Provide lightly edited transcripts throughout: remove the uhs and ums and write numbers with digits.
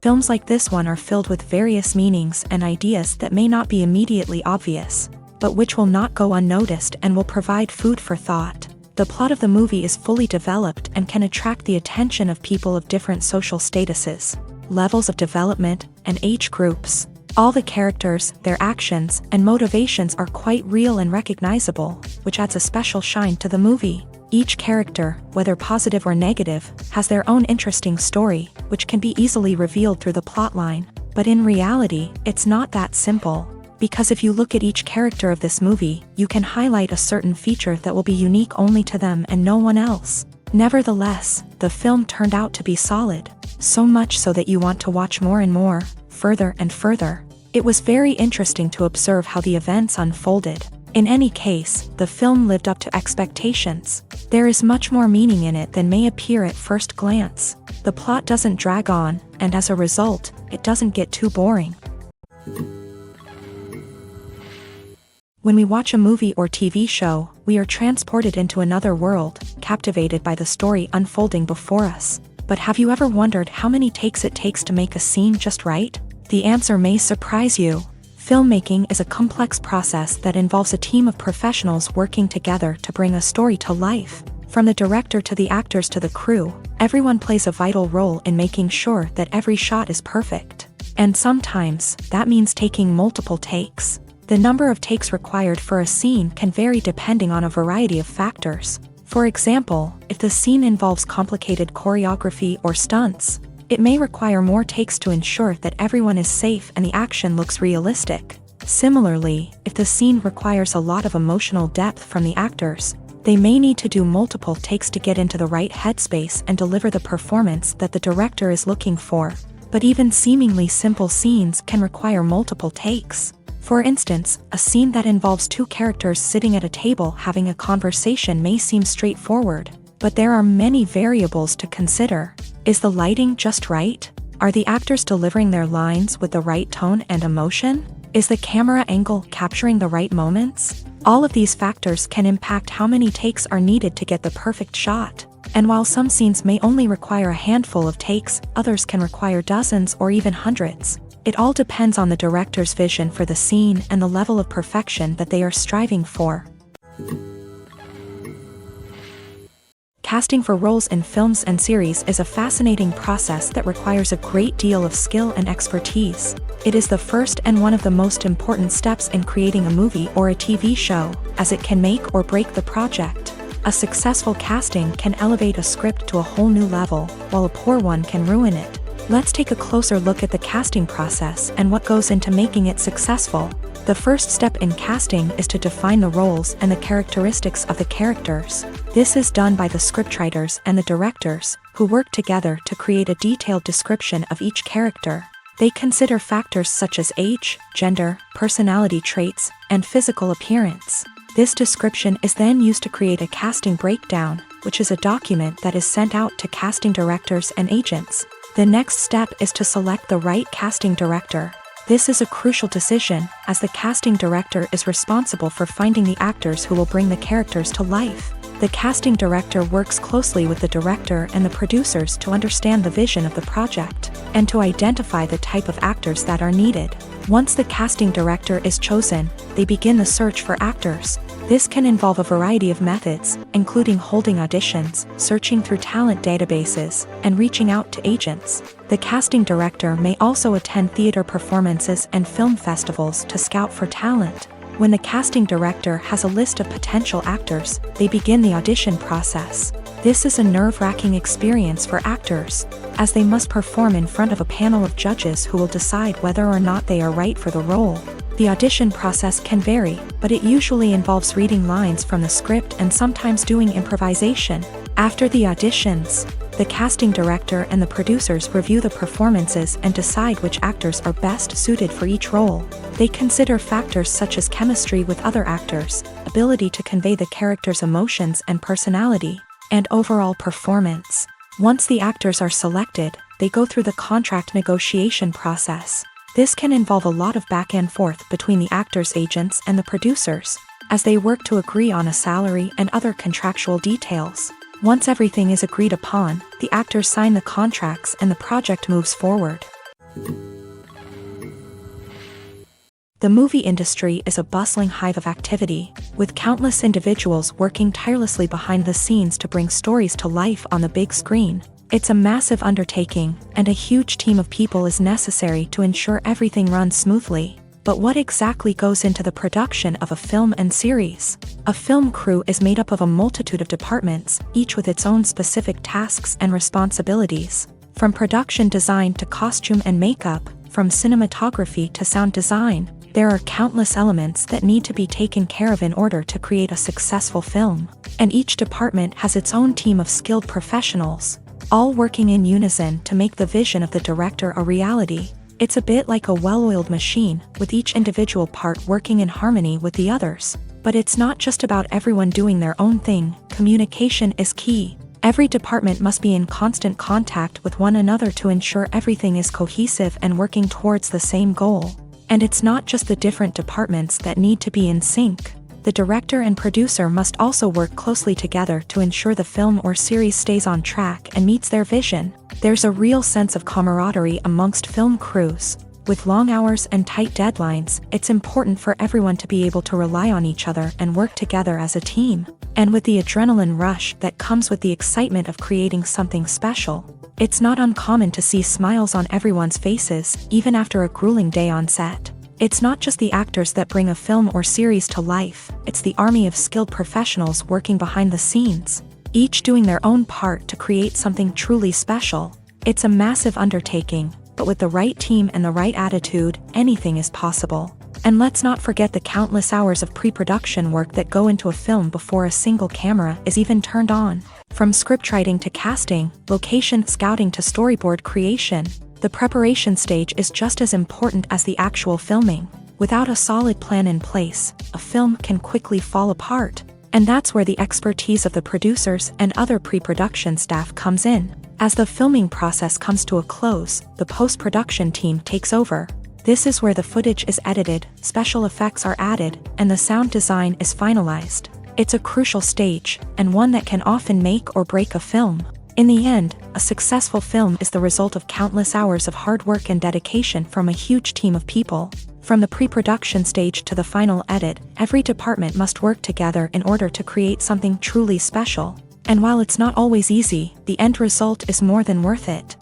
Films like this one are filled with various meanings and ideas that may not be immediately obvious, but which will not go unnoticed and will provide food for thought. The plot of the movie is fully developed and can attract the attention of people of different social statuses, levels of development, and age groups. All the characters, their actions, and motivations are quite real and recognizable, which adds a special shine to the movie. Each character, whether positive or negative, has their own interesting story, which can be easily revealed through the plotline. But in reality, it's not that simple. Because if you look at each character of this movie, you can highlight a certain feature that will be unique only to them and no one else. Nevertheless, the film turned out to be solid. So much so that you want to watch more and more, further and further. It was very interesting to observe how the events unfolded. In any case, the film lived up to expectations. There is much more meaning in it than may appear at first glance. The plot doesn't drag on, and as a result, it doesn't get too boring. When we watch a movie or TV show, we are transported into another world, captivated by the story unfolding before us. But have you ever wondered how many takes it takes to make a scene just right? The answer may surprise you. Filmmaking is a complex process that involves a team of professionals working together to bring a story to life. From the director to the actors to the crew, everyone plays a vital role in making sure that every shot is perfect. And sometimes, that means taking multiple takes. The number of takes required for a scene can vary depending on a variety of factors. For example, if the scene involves complicated choreography or stunts, it may require more takes to ensure that everyone is safe and the action looks realistic. Similarly, if the scene requires a lot of emotional depth from the actors, they may need to do multiple takes to get into the right headspace and deliver the performance that the director is looking for. But even seemingly simple scenes can require multiple takes. For instance, a scene that involves two characters sitting at a table having a conversation may seem straightforward, but there are many variables to consider. Is the lighting just right? Are the actors delivering their lines with the right tone and emotion? Is the camera angle capturing the right moments? All of these factors can impact how many takes are needed to get the perfect shot. And while some scenes may only require a handful of takes, others can require dozens or even hundreds. It all depends on the director's vision for the scene and the level of perfection that they are striving for. Casting for roles in films and series is a fascinating process that requires a great deal of skill and expertise. It is the first and one of the most important steps in creating a movie or a TV show, as it can make or break the project. A successful casting can elevate a script to a whole new level, while a poor one can ruin it. Let's take a closer look at the casting process and what goes into making it successful. The first step in casting is to define the roles and the characteristics of the characters. This is done by the scriptwriters and the directors, who work together to create a detailed description of each character. They consider factors such as age, gender, personality traits, and physical appearance. This description is then used to create a casting breakdown, which is a document that is sent out to casting directors and agents. The next step is to select the right casting director. This is a crucial decision, as the casting director is responsible for finding the actors who will bring the characters to life. The casting director works closely with the director and the producers to understand the vision of the project, and to identify the type of actors that are needed. Once the casting director is chosen, they begin the search for actors. This can involve a variety of methods, including holding auditions, searching through talent databases, and reaching out to agents. The casting director may also attend theater performances and film festivals to scout for talent. When the casting director has a list of potential actors, they begin the audition process. This is a nerve-wracking experience for actors, as they must perform in front of a panel of judges who will decide whether or not they are right for the role. The audition process can vary, but it usually involves reading lines from the script and sometimes doing improvisation. After the auditions, the casting director and the producers review the performances and decide which actors are best suited for each role. They consider factors such as chemistry with other actors, ability to convey the character's emotions and personality, and overall performance. Once the actors are selected, they go through the contract negotiation process. This can involve a lot of back and forth between the actors' agents and the producers, as they work to agree on a salary and other contractual details. Once everything is agreed upon, the actors sign the contracts and the project moves forward. The movie industry is a bustling hive of activity, with countless individuals working tirelessly behind the scenes to bring stories to life on the big screen. It's a massive undertaking, and a huge team of people is necessary to ensure everything runs smoothly. But what exactly goes into the production of a film and series? A film crew is made up of a multitude of departments, each with its own specific tasks and responsibilities. From production design to costume and makeup, from cinematography to sound design, there are countless elements that need to be taken care of in order to create a successful film. And each department has its own team of skilled professionals, all working in unison to make the vision of the director a reality. It's a bit like a well-oiled machine, with each individual part working in harmony with the others. But it's not just about everyone doing their own thing. Communication is key. Every department must be in constant contact with one another to ensure everything is cohesive and working towards the same goal. And it's not just the different departments that need to be in sync. The director and producer must also work closely together to ensure the film or series stays on track and meets their vision. There's a real sense of camaraderie amongst film crews. With long hours and tight deadlines, it's important for everyone to be able to rely on each other and work together as a team. And with the adrenaline rush that comes with the excitement of creating something special, it's not uncommon to see smiles on everyone's faces, even after a grueling day on set. It's not just the actors that bring a film or series to life, it's the army of skilled professionals working behind the scenes, each doing their own part to create something truly special. It's a massive undertaking, but with the right team and the right attitude, anything is possible. And let's not forget the countless hours of pre-production work that go into a film before a single camera is even turned on. From scriptwriting to casting, location scouting to storyboard creation, the preparation stage is just as important as the actual filming. Without a solid plan in place, a film can quickly fall apart. And that's where the expertise of the producers and other pre-production staff comes in. As the filming process comes to a close, the post-production team takes over. This is where the footage is edited, special effects are added, and the sound design is finalized. It's a crucial stage, and one that can often make or break a film. In the end, a successful film is the result of countless hours of hard work and dedication from a huge team of people. From the pre-production stage to the final edit, every department must work together in order to create something truly special. And while it's not always easy, the end result is more than worth it.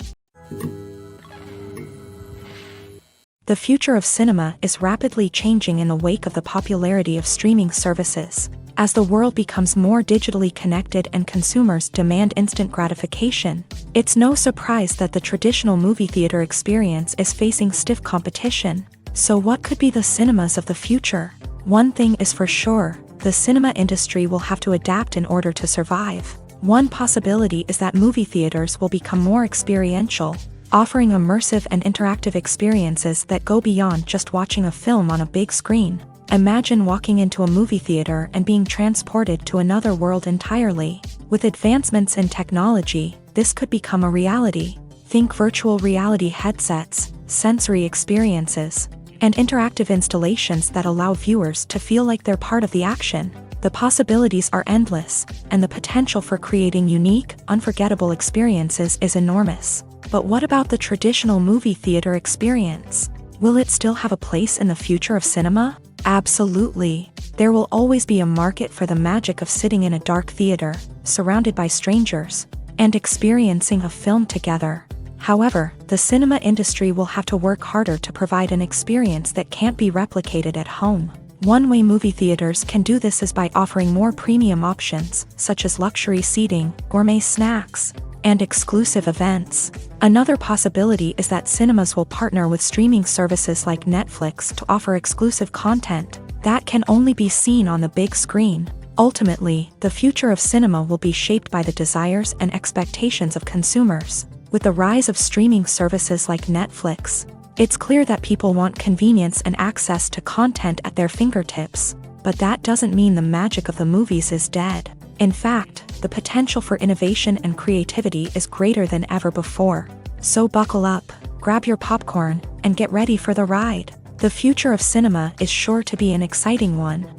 The future of cinema is rapidly changing in the wake of the popularity of streaming services. As the world becomes more digitally connected and consumers demand instant gratification, it's no surprise that the traditional movie theater experience is facing stiff competition. So what could be the cinemas of the future? One thing is for sure, the cinema industry will have to adapt in order to survive. One possibility is that movie theaters will become more experiential, offering immersive and interactive experiences that go beyond just watching a film on a big screen. Imagine walking into a movie theater and being transported to another world entirely. With advancements in technology, this could become a reality. Think virtual reality headsets, sensory experiences, and interactive installations that allow viewers to feel like they're part of the action. The possibilities are endless, and the potential for creating unique, unforgettable experiences is enormous. But what about the traditional movie theater experience? Will it still have a place in the future of cinema? Absolutely. There will always be a market for the magic of sitting in a dark theater, surrounded by strangers, and experiencing a film together. However, the cinema industry will have to work harder to provide an experience that can't be replicated at home. One way movie theaters can do this is by offering more premium options, such as luxury seating, gourmet snacks, and exclusive events. Another possibility is that cinemas will partner with streaming services like Netflix to offer exclusive content that can only be seen on the big screen. Ultimately, the future of cinema will be shaped by the desires and expectations of consumers. With the rise of streaming services like Netflix, it's clear that people want convenience and access to content at their fingertips. But that doesn't mean the magic of the movies is dead. In fact, the potential for innovation and creativity is greater than ever before. So buckle up, grab your popcorn, and get ready for the ride. The future of cinema is sure to be an exciting one.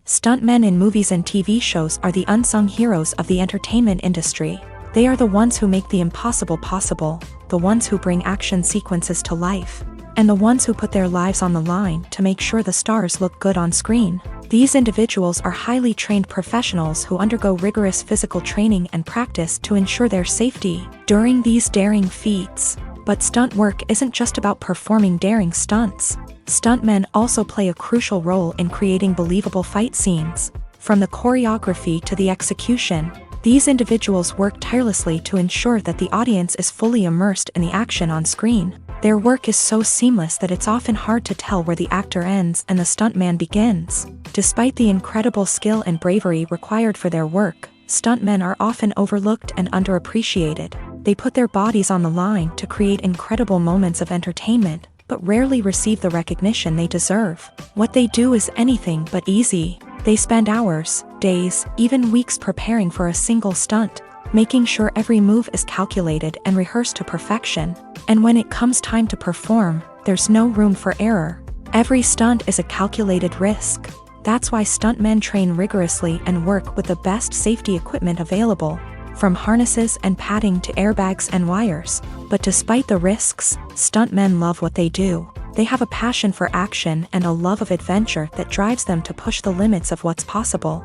Stuntmen in movies and TV shows are the unsung heroes of the entertainment industry. They are the ones who make the impossible possible, the ones who bring action sequences to life, and the ones who put their lives on the line to make sure the stars look good on screen. These individuals are highly trained professionals who undergo rigorous physical training and practice to ensure their safety during these daring feats. But stunt work isn't just about performing daring stunts. Stuntmen also play a crucial role in creating believable fight scenes. From the choreography to the execution, these individuals work tirelessly to ensure that the audience is fully immersed in the action on screen. Their work is so seamless that it's often hard to tell where the actor ends and the stuntman begins. Despite the incredible skill and bravery required for their work, stuntmen are often overlooked and underappreciated. They put their bodies on the line to create incredible moments of entertainment, but rarely receive the recognition they deserve. What they do is anything but easy. They spend hours, days, even weeks preparing for a single stunt, making sure every move is calculated and rehearsed to perfection. And when it comes time to perform, there's no room for error. Every stunt is a calculated risk. That's why stuntmen train rigorously and work with the best safety equipment available, from harnesses and padding to airbags and wires. But despite the risks, stuntmen love what they do. They have a passion for action and a love of adventure that drives them to push the limits of what's possible.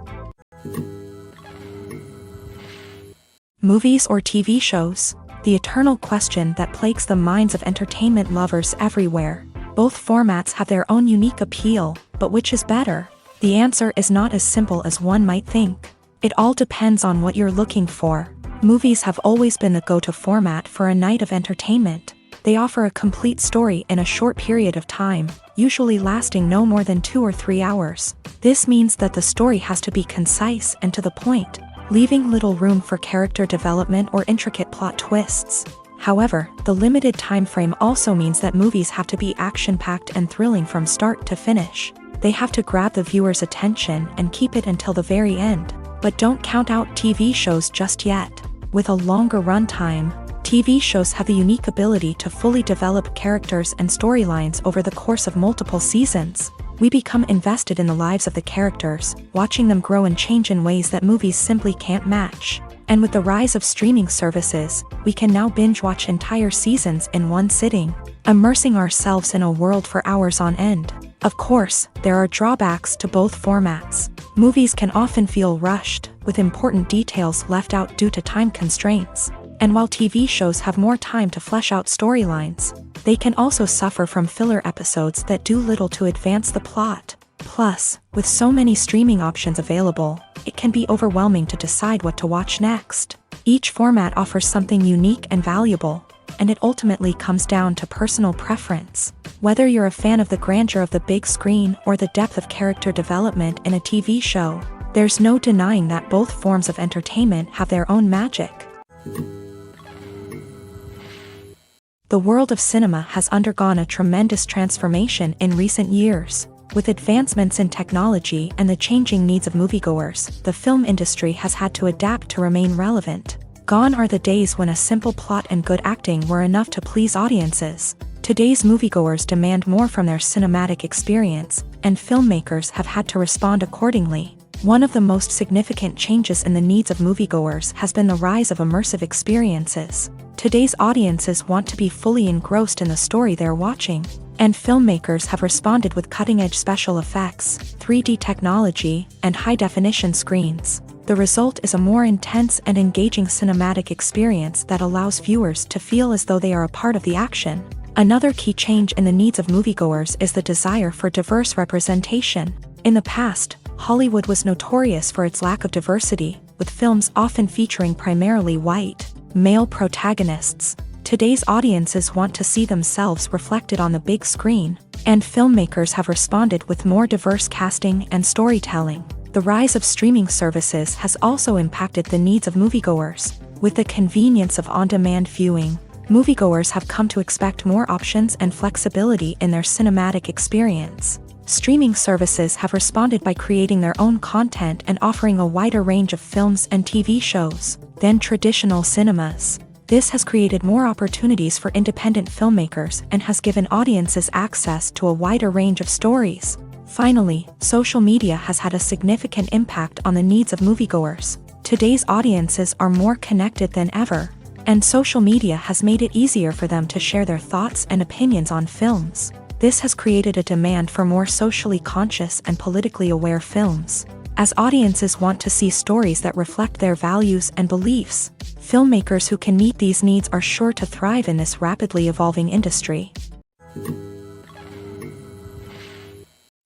Movies or TV shows? The eternal question that plagues the minds of entertainment lovers everywhere. Both formats have their own unique appeal, but which is better? The answer is not as simple as one might think. It all depends on what you're looking for. Movies have always been the go-to format for a night of entertainment. They offer a complete story in a short period of time, usually lasting no more than 2 or 3 hours. This means that the story has to be concise and to the point, leaving little room for character development or intricate plot twists. However, the limited time frame also means that movies have to be action-packed and thrilling from start to finish. They have to grab the viewer's attention and keep it until the very end. But don't count out TV shows just yet. With a longer runtime, TV shows have the unique ability to fully develop characters and storylines over the course of multiple seasons. We become invested in the lives of the characters, watching them grow and change in ways that movies simply can't match. And with the rise of streaming services, we can now binge-watch entire seasons in one sitting, immersing ourselves in a world for hours on end. Of course, there are drawbacks to both formats. Movies can often feel rushed, with important details left out due to time constraints. And while TV shows have more time to flesh out storylines, they can also suffer from filler episodes that do little to advance the plot. Plus, with so many streaming options available, it can be overwhelming to decide what to watch next. Each format offers something unique and valuable, and it ultimately comes down to personal preference. Whether you're a fan of the grandeur of the big screen or the depth of character development in a TV show, there's no denying that both forms of entertainment have their own magic. The world of cinema has undergone a tremendous transformation in recent years. With advancements in technology and the changing needs of moviegoers, the film industry has had to adapt to remain relevant. Gone are the days when a simple plot and good acting were enough to please audiences. Today's moviegoers demand more from their cinematic experience, and filmmakers have had to respond accordingly. One of the most significant changes in the needs of moviegoers has been the rise of immersive experiences. Today's audiences want to be fully engrossed in the story they're watching, and filmmakers have responded with cutting-edge special effects, 3D technology, and high-definition screens. The result is a more intense and engaging cinematic experience that allows viewers to feel as though they are a part of the action. Another key change in the needs of moviegoers is the desire for diverse representation. In the past, Hollywood was notorious for its lack of diversity, with films often featuring primarily white, male protagonists. Today's audiences want to see themselves reflected on the big screen, and filmmakers have responded with more diverse casting and storytelling. The rise of streaming services has also impacted the needs of moviegoers. With the convenience of on-demand viewing, moviegoers have come to expect more options and flexibility in their cinematic experience. Streaming services have responded by creating their own content and offering a wider range of films and TV shows than traditional cinemas. This has created more opportunities for independent filmmakers and has given audiences access to a wider range of stories. Finally, social media has had a significant impact on the needs of moviegoers. Today's audiences are more connected than ever, and social media has made it easier for them to share their thoughts and opinions on films. This has created a demand for more socially conscious and politically aware films. As audiences want to see stories that reflect their values and beliefs, filmmakers who can meet these needs are sure to thrive in this rapidly evolving industry.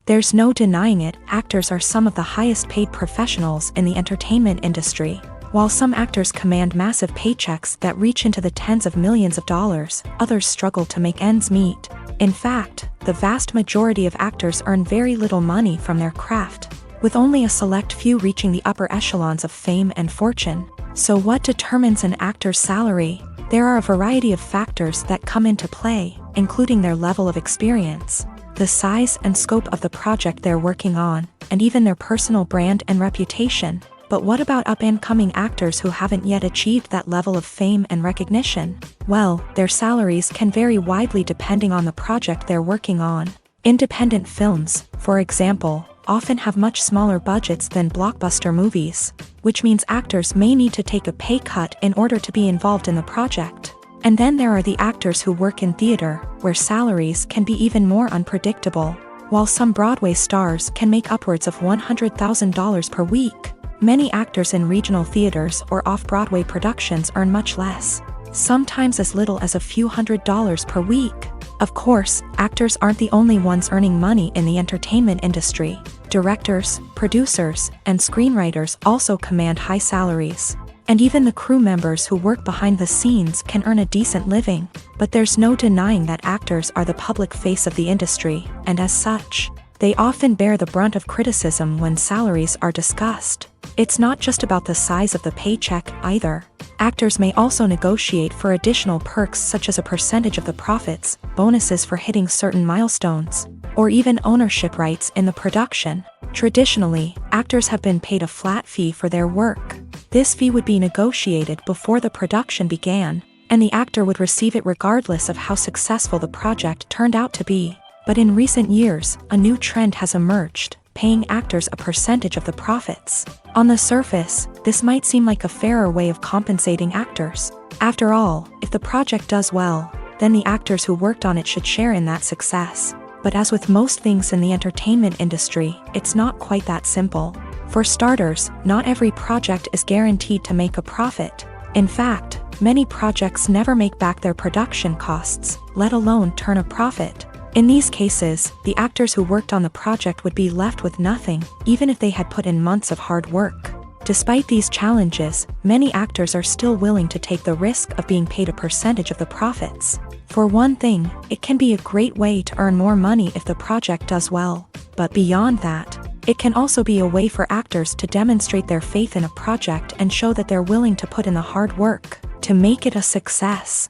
There's no denying it, actors are some of the highest paid professionals in the entertainment industry. While some actors command massive paychecks that reach into the tens of millions of dollars, others struggle to make ends meet. In fact, the vast majority of actors earn very little money from their craft, with only a select few reaching the upper echelons of fame and fortune. So what determines an actor's salary? There are a variety of factors that come into play, including their level of experience, the size and scope of the project they're working on, and even their personal brand and reputation. But what about up-and-coming actors who haven't yet achieved that level of fame and recognition? Well, their salaries can vary widely depending on the project they're working on. Independent films, for example, often have much smaller budgets than blockbuster movies, which means actors may need to take a pay cut in order to be involved in the project. And then there are the actors who work in theater, where salaries can be even more unpredictable. While some Broadway stars can make upwards of $100,000 per week, many actors in regional theaters or off-Broadway productions earn much less, sometimes as little as a few $100s per week. Of course, actors aren't the only ones earning money in the entertainment industry. Directors, producers, and screenwriters also command high salaries. And even the crew members who work behind the scenes can earn a decent living. But there's no denying that actors are the public face of the industry, and as such, they often bear the brunt of criticism when salaries are discussed. It's not just about the size of the paycheck, either. Actors may also negotiate for additional perks such as a percentage of the profits, bonuses for hitting certain milestones, or even ownership rights in the production. Traditionally, actors have been paid a flat fee for their work. This fee would be negotiated before the production began, and the actor would receive it regardless of how successful the project turned out to be. But in recent years, a new trend has emerged, paying actors a percentage of the profits. On the surface, this might seem like a fairer way of compensating actors. After all, if the project does well, then the actors who worked on it should share in that success. But as with most things in the entertainment industry, it's not quite that simple. For starters, not every project is guaranteed to make a profit. In fact, many projects never make back their production costs, let alone turn a profit. In these cases, the actors who worked on the project would be left with nothing, even if they had put in months of hard work. Despite these challenges, many actors are still willing to take the risk of being paid a percentage of the profits. For one thing, it can be a great way to earn more money if the project does well. But beyond that, it can also be a way for actors to demonstrate their faith in a project and show that they're willing to put in the hard work to make it a success.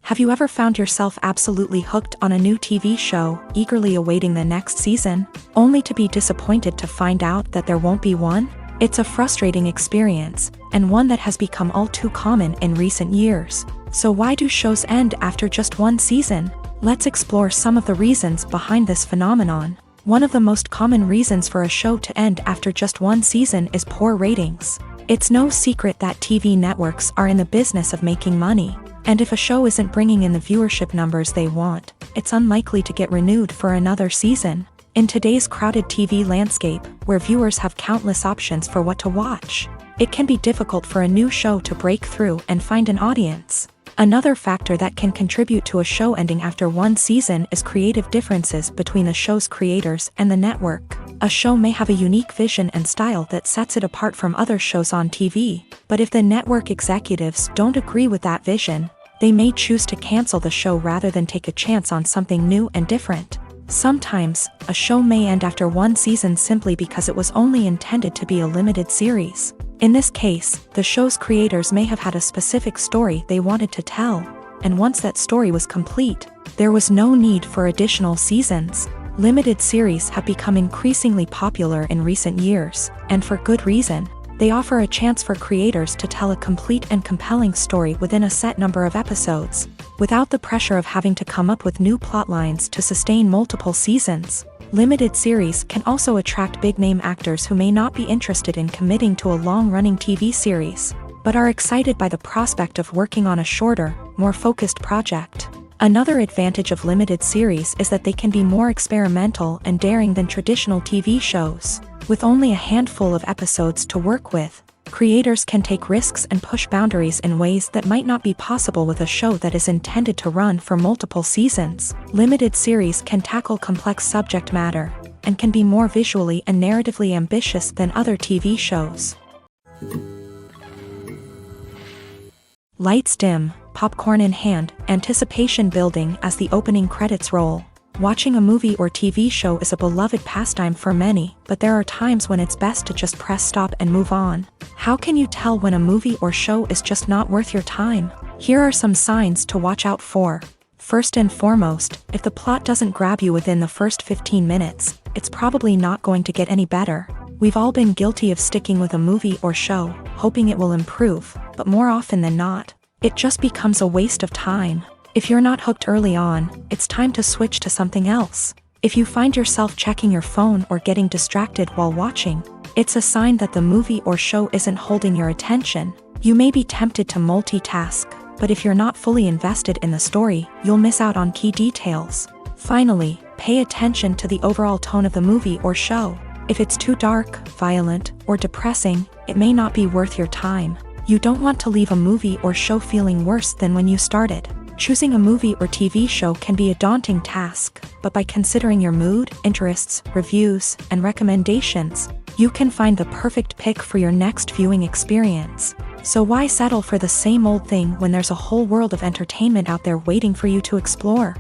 Have you ever found yourself absolutely hooked on a new TV show, eagerly awaiting the next season, only to be disappointed to find out that there won't be one? It's a frustrating experience, and one that has become all too common in recent years. So why do shows end after just one season? Let's explore some of the reasons behind this phenomenon. One of the most common reasons for a show to end after just one season is poor ratings. It's no secret that TV networks are in the business of making money. And if a show isn't bringing in the viewership numbers they want, it's unlikely to get renewed for another season. In today's crowded TV landscape, where viewers have countless options for what to watch, it can be difficult for a new show to break through and find an audience. Another factor that can contribute to a show ending after one season is creative differences between the show's creators and the network. A show may have a unique vision and style that sets it apart from other shows on TV, but if the network executives don't agree with that vision, they may choose to cancel the show rather than take a chance on something new and different. Sometimes, a show may end after one season simply because it was only intended to be a limited series. In this case, the show's creators may have had a specific story they wanted to tell, and once that story was complete, there was no need for additional seasons. Limited series have become increasingly popular in recent years, and for good reason. They offer a chance for creators to tell a complete and compelling story within a set number of episodes, without the pressure of having to come up with new plot lines to sustain multiple seasons. Limited series can also attract big-name actors who may not be interested in committing to a long-running TV series, but are excited by the prospect of working on a shorter, more focused project. Another advantage of limited series is that they can be more experimental and daring than traditional TV shows. With only a handful of episodes to work with, creators can take risks and push boundaries in ways that might not be possible with a show that is intended to run for multiple seasons. Limited series can tackle complex subject matter, and can be more visually and narratively ambitious than other TV shows. Lights dim, popcorn in hand, anticipation building as the opening credits roll. Watching a movie or TV show is a beloved pastime for many, but there are times when it's best to just press stop and move on. How can you tell when a movie or show is just not worth your time? Here are some signs to watch out for. First and foremost, if the plot doesn't grab you within the first 15 minutes, it's probably not going to get any better. We've all been guilty of sticking with a movie or show, hoping it will improve, but more often than not, it just becomes a waste of time. If you're not hooked early on, it's time to switch to something else. If you find yourself checking your phone or getting distracted while watching, it's a sign that the movie or show isn't holding your attention. You may be tempted to multitask, but if you're not fully invested in the story, you'll miss out on key details. Finally, pay attention to the overall tone of the movie or show. If it's too dark, violent, or depressing, it may not be worth your time. You don't want to leave a movie or show feeling worse than when you started. Choosing a movie or TV show can be a daunting task, but by considering your mood, interests, reviews, and recommendations, you can find the perfect pick for your next viewing experience. So why settle for the same old thing when there's a whole world of entertainment out there waiting for you to explore?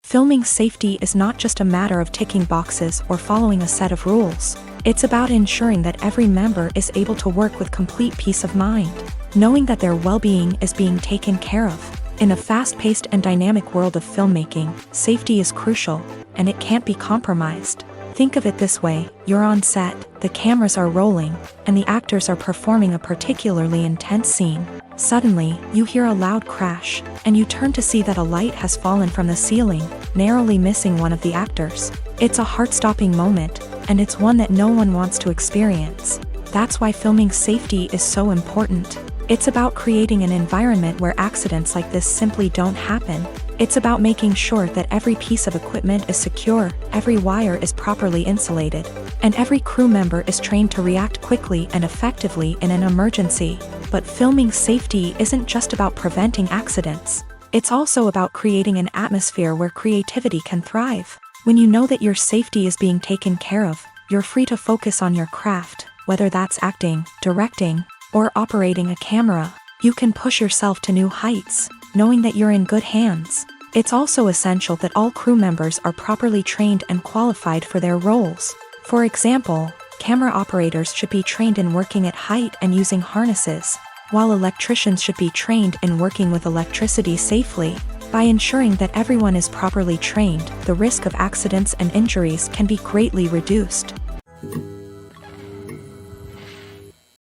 Filming safety is not just a matter of ticking boxes or following a set of rules. It's about ensuring that every member is able to work with complete peace of mind, knowing that their well-being is being taken care of. In a fast-paced and dynamic world of filmmaking, safety is crucial, and it can't be compromised. Think of it this way: you're on set, the cameras are rolling, and the actors are performing a particularly intense scene. Suddenly, you hear a loud crash, and you turn to see that a light has fallen from the ceiling, narrowly missing one of the actors. It's a heart-stopping moment, and it's one that no one wants to experience. That's why filming safety is so important. It's about creating an environment where accidents like this simply don't happen. It's about making sure that every piece of equipment is secure, every wire is properly insulated, and every crew member is trained to react quickly and effectively in an emergency. But filming safety isn't just about preventing accidents. It's also about creating an atmosphere where creativity can thrive. When you know that your safety is being taken care of, you're free to focus on your craft, whether that's acting, directing, or operating a camera. You can push yourself to new heights, knowing that you're in good hands. It's also essential that all crew members are properly trained and qualified for their roles. For example, camera operators should be trained in working at height and using harnesses, while electricians should be trained in working with electricity safely. By ensuring that everyone is properly trained, the risk of accidents and injuries can be greatly reduced.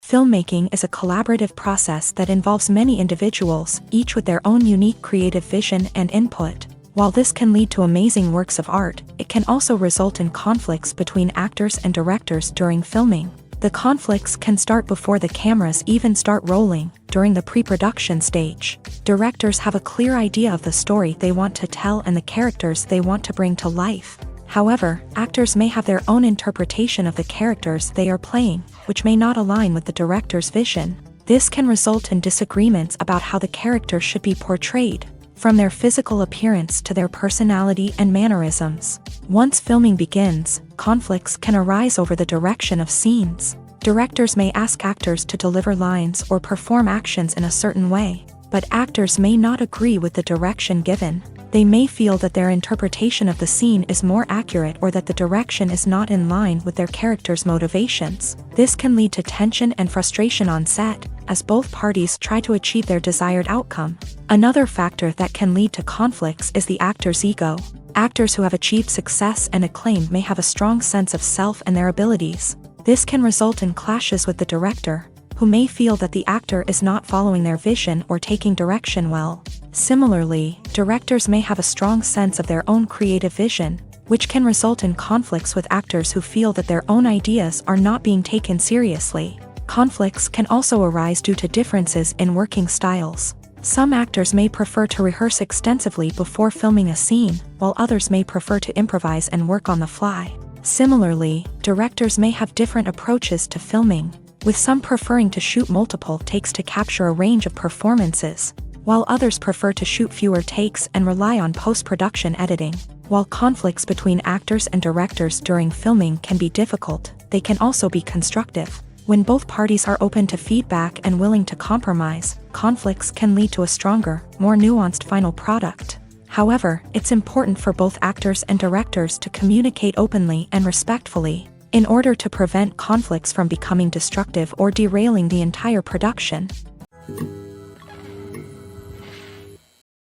Filmmaking is a collaborative process that involves many individuals, each with their own unique creative vision and input. While this can lead to amazing works of art, it can also result in conflicts between actors and directors during filming. The conflicts can start before the cameras even start rolling, during the pre-production stage. Directors have a clear idea of the story they want to tell and the characters they want to bring to life. However, actors may have their own interpretation of the characters they are playing, which may not align with the director's vision. This can result in disagreements about how the character should be portrayed, from their physical appearance to their personality and mannerisms. Once filming begins, conflicts can arise over the direction of scenes. Directors may ask actors to deliver lines or perform actions in a certain way, but actors may not agree with the direction given. They may feel that their interpretation of the scene is more accurate or that the direction is not in line with their character's motivations. This can lead to tension and frustration on set, as both parties try to achieve their desired outcome. Another factor that can lead to conflicts is the actor's ego. Actors who have achieved success and acclaim may have a strong sense of self and their abilities. This can result in clashes with the director, who may feel that the actor is not following their vision or taking direction well. Similarly, directors may have a strong sense of their own creative vision, which can result in conflicts with actors who feel that their own ideas are not being taken seriously. Conflicts can also arise due to differences in working styles. Some actors may prefer to rehearse extensively before filming a scene, while others may prefer to improvise and work on the fly. Similarly, directors may have different approaches to filming, with some preferring to shoot multiple takes to capture a range of performances, while others prefer to shoot fewer takes and rely on post-production editing. While conflicts between actors and directors during filming can be difficult, they can also be constructive. When both parties are open to feedback and willing to compromise, conflicts can lead to a stronger, more nuanced final product. However, it's important for both actors and directors to communicate openly and respectfully, in order to prevent conflicts from becoming destructive or derailing the entire production.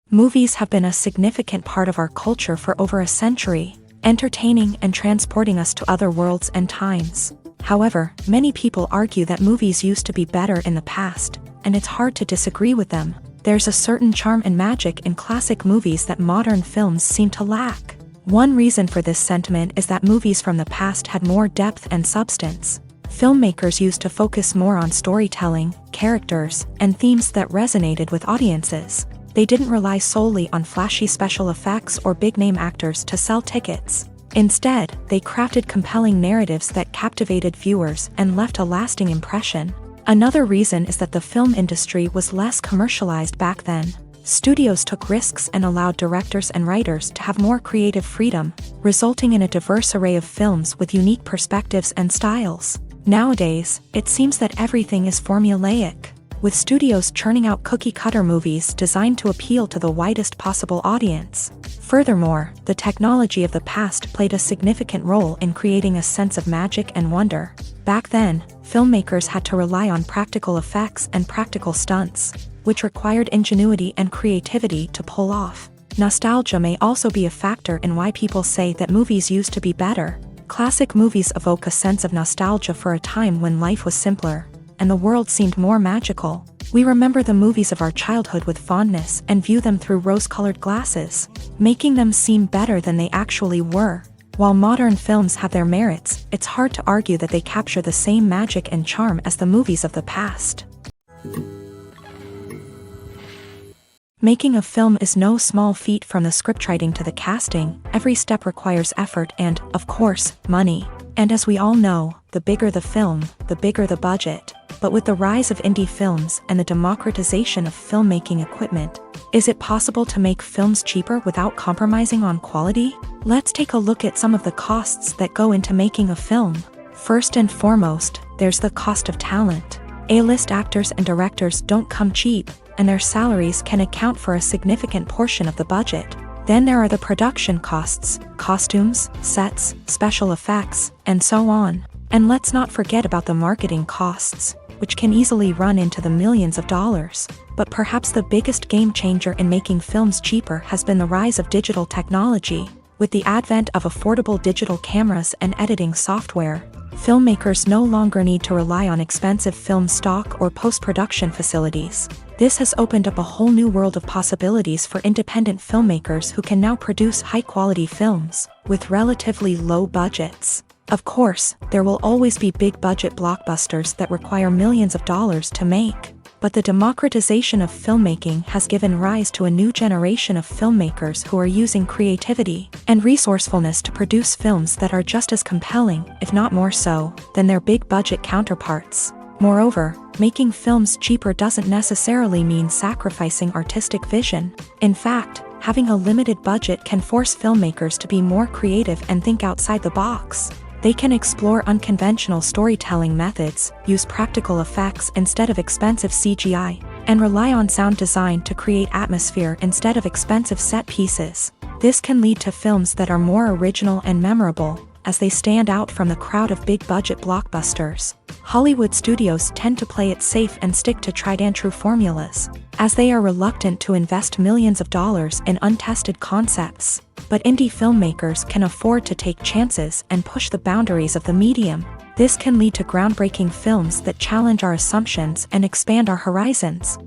Movies have been a significant part of our culture for over a century, entertaining and transporting us to other worlds and times. However, many people argue that movies used to be better in the past, and it's hard to disagree with them. There's a certain charm and magic in classic movies that modern films seem to lack. One reason for this sentiment is that movies from the past had more depth and substance. Filmmakers used to focus more on storytelling, characters, and themes that resonated with audiences. They didn't rely solely on flashy special effects or big-name actors to sell tickets. Instead, they crafted compelling narratives that captivated viewers and left a lasting impression. Another reason is that the film industry was less commercialized back then. Studios took risks and allowed directors and writers to have more creative freedom, resulting in a diverse array of films with unique perspectives and styles. Nowadays, it seems that everything is formulaic, with studios churning out cookie-cutter movies designed to appeal to the widest possible audience. Furthermore, the technology of the past played a significant role in creating a sense of magic and wonder. Back then, filmmakers had to rely on practical effects and practical stunts, which required ingenuity and creativity to pull off. Nostalgia may also be a factor in why people say that movies used to be better. Classic movies evoke a sense of nostalgia for a time when life was simpler, and the world seemed more magical. We remember the movies of our childhood with fondness and view them through rose-colored glasses, making them seem better than they actually were. While modern films have their merits, it's hard to argue that they capture the same magic and charm as the movies of the past. Making a film is no small feat. From the scriptwriting to the casting, every step requires effort and, of course, money. And as we all know, the bigger the film, the bigger the budget. But with the rise of indie films and the democratization of filmmaking equipment, is it possible to make films cheaper without compromising on quality? Let's take a look at some of the costs that go into making a film. First and foremost, there's the cost of talent. A-list actors and directors don't come cheap, and their salaries can account for a significant portion of the budget. Then there are the production costs, costumes, sets, special effects, and so on. And let's not forget about the marketing costs, which can easily run into the millions of dollars. But perhaps the biggest game changer in making films cheaper has been the rise of digital technology. With the advent of affordable digital cameras and editing software, filmmakers no longer need to rely on expensive film stock or post-production facilities. This has opened up a whole new world of possibilities for independent filmmakers who can now produce high-quality films with relatively low budgets. Of course, there will always be big-budget blockbusters that require millions of dollars to make. But the democratization of filmmaking has given rise to a new generation of filmmakers who are using creativity and resourcefulness to produce films that are just as compelling, if not more so, than their big-budget counterparts. Moreover, making films cheaper doesn't necessarily mean sacrificing artistic vision. In fact, having a limited budget can force filmmakers to be more creative and think outside the box. They can explore unconventional storytelling methods, use practical effects instead of expensive CGI, and rely on sound design to create atmosphere instead of expensive set pieces. This can lead to films that are more original and memorable, as they stand out from the crowd of big-budget blockbusters. Hollywood studios tend to play it safe and stick to tried-and-true formulas, as they are reluctant to invest millions of dollars in untested concepts. But indie filmmakers can afford to take chances and push the boundaries of the medium. This can lead to groundbreaking films that challenge our assumptions and expand our horizons.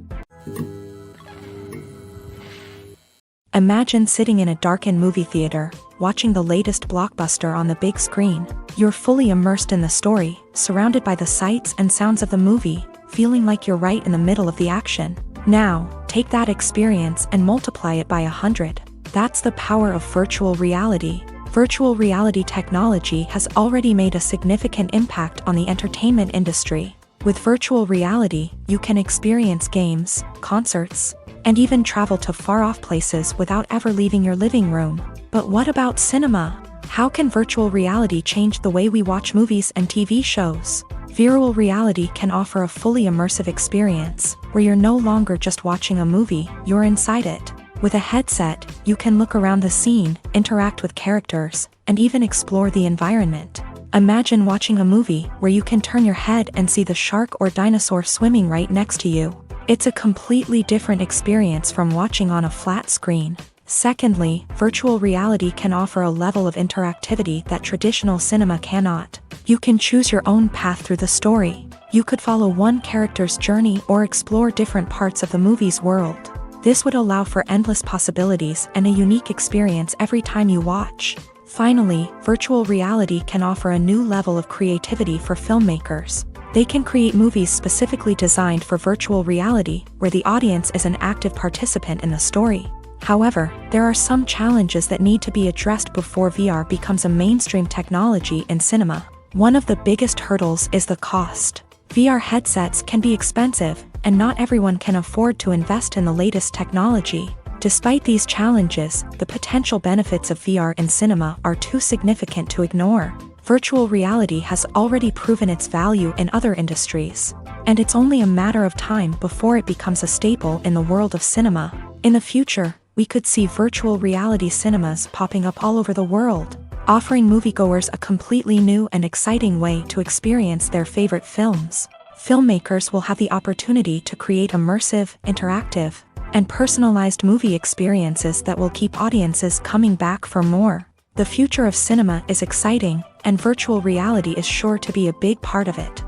Imagine sitting in a darkened movie theater, watching the latest blockbuster on the big screen. You're fully immersed in the story, surrounded by the sights and sounds of the movie, feeling like you're right in the middle of the action. Now, take that experience and multiply it by 100. That's the power of virtual reality. Virtual reality technology has already made a significant impact on the entertainment industry. With virtual reality, you can experience games, concerts, and even travel to far-off places without ever leaving your living room. But what about cinema? How can virtual reality change the way we watch movies and TV shows? Virtual reality can offer a fully immersive experience, where you're no longer just watching a movie, you're inside it. With a headset, you can look around the scene, interact with characters, and even explore the environment. Imagine watching a movie where you can turn your head and see the shark or dinosaur swimming right next to you. It's a completely different experience from watching on a flat screen. Secondly, virtual reality can offer a level of interactivity that traditional cinema cannot. You can choose your own path through the story. You could follow one character's journey or explore different parts of the movie's world. This would allow for endless possibilities and a unique experience every time you watch. Finally, virtual reality can offer a new level of creativity for filmmakers. They can create movies specifically designed for virtual reality, where the audience is an active participant in the story. However, there are some challenges that need to be addressed before VR becomes a mainstream technology in cinema. One of the biggest hurdles is the cost. VR headsets can be expensive, and not everyone can afford to invest in the latest technology. Despite these challenges, the potential benefits of VR in cinema are too significant to ignore. Virtual reality has already proven its value in other industries, and it's only a matter of time before it becomes a staple in the world of cinema. In the future, we could see virtual reality cinemas popping up all over the world, offering moviegoers a completely new and exciting way to experience their favorite films. Filmmakers will have the opportunity to create immersive, interactive, and personalized movie experiences that will keep audiences coming back for more. The future of cinema is exciting, and virtual reality is sure to be a big part of it.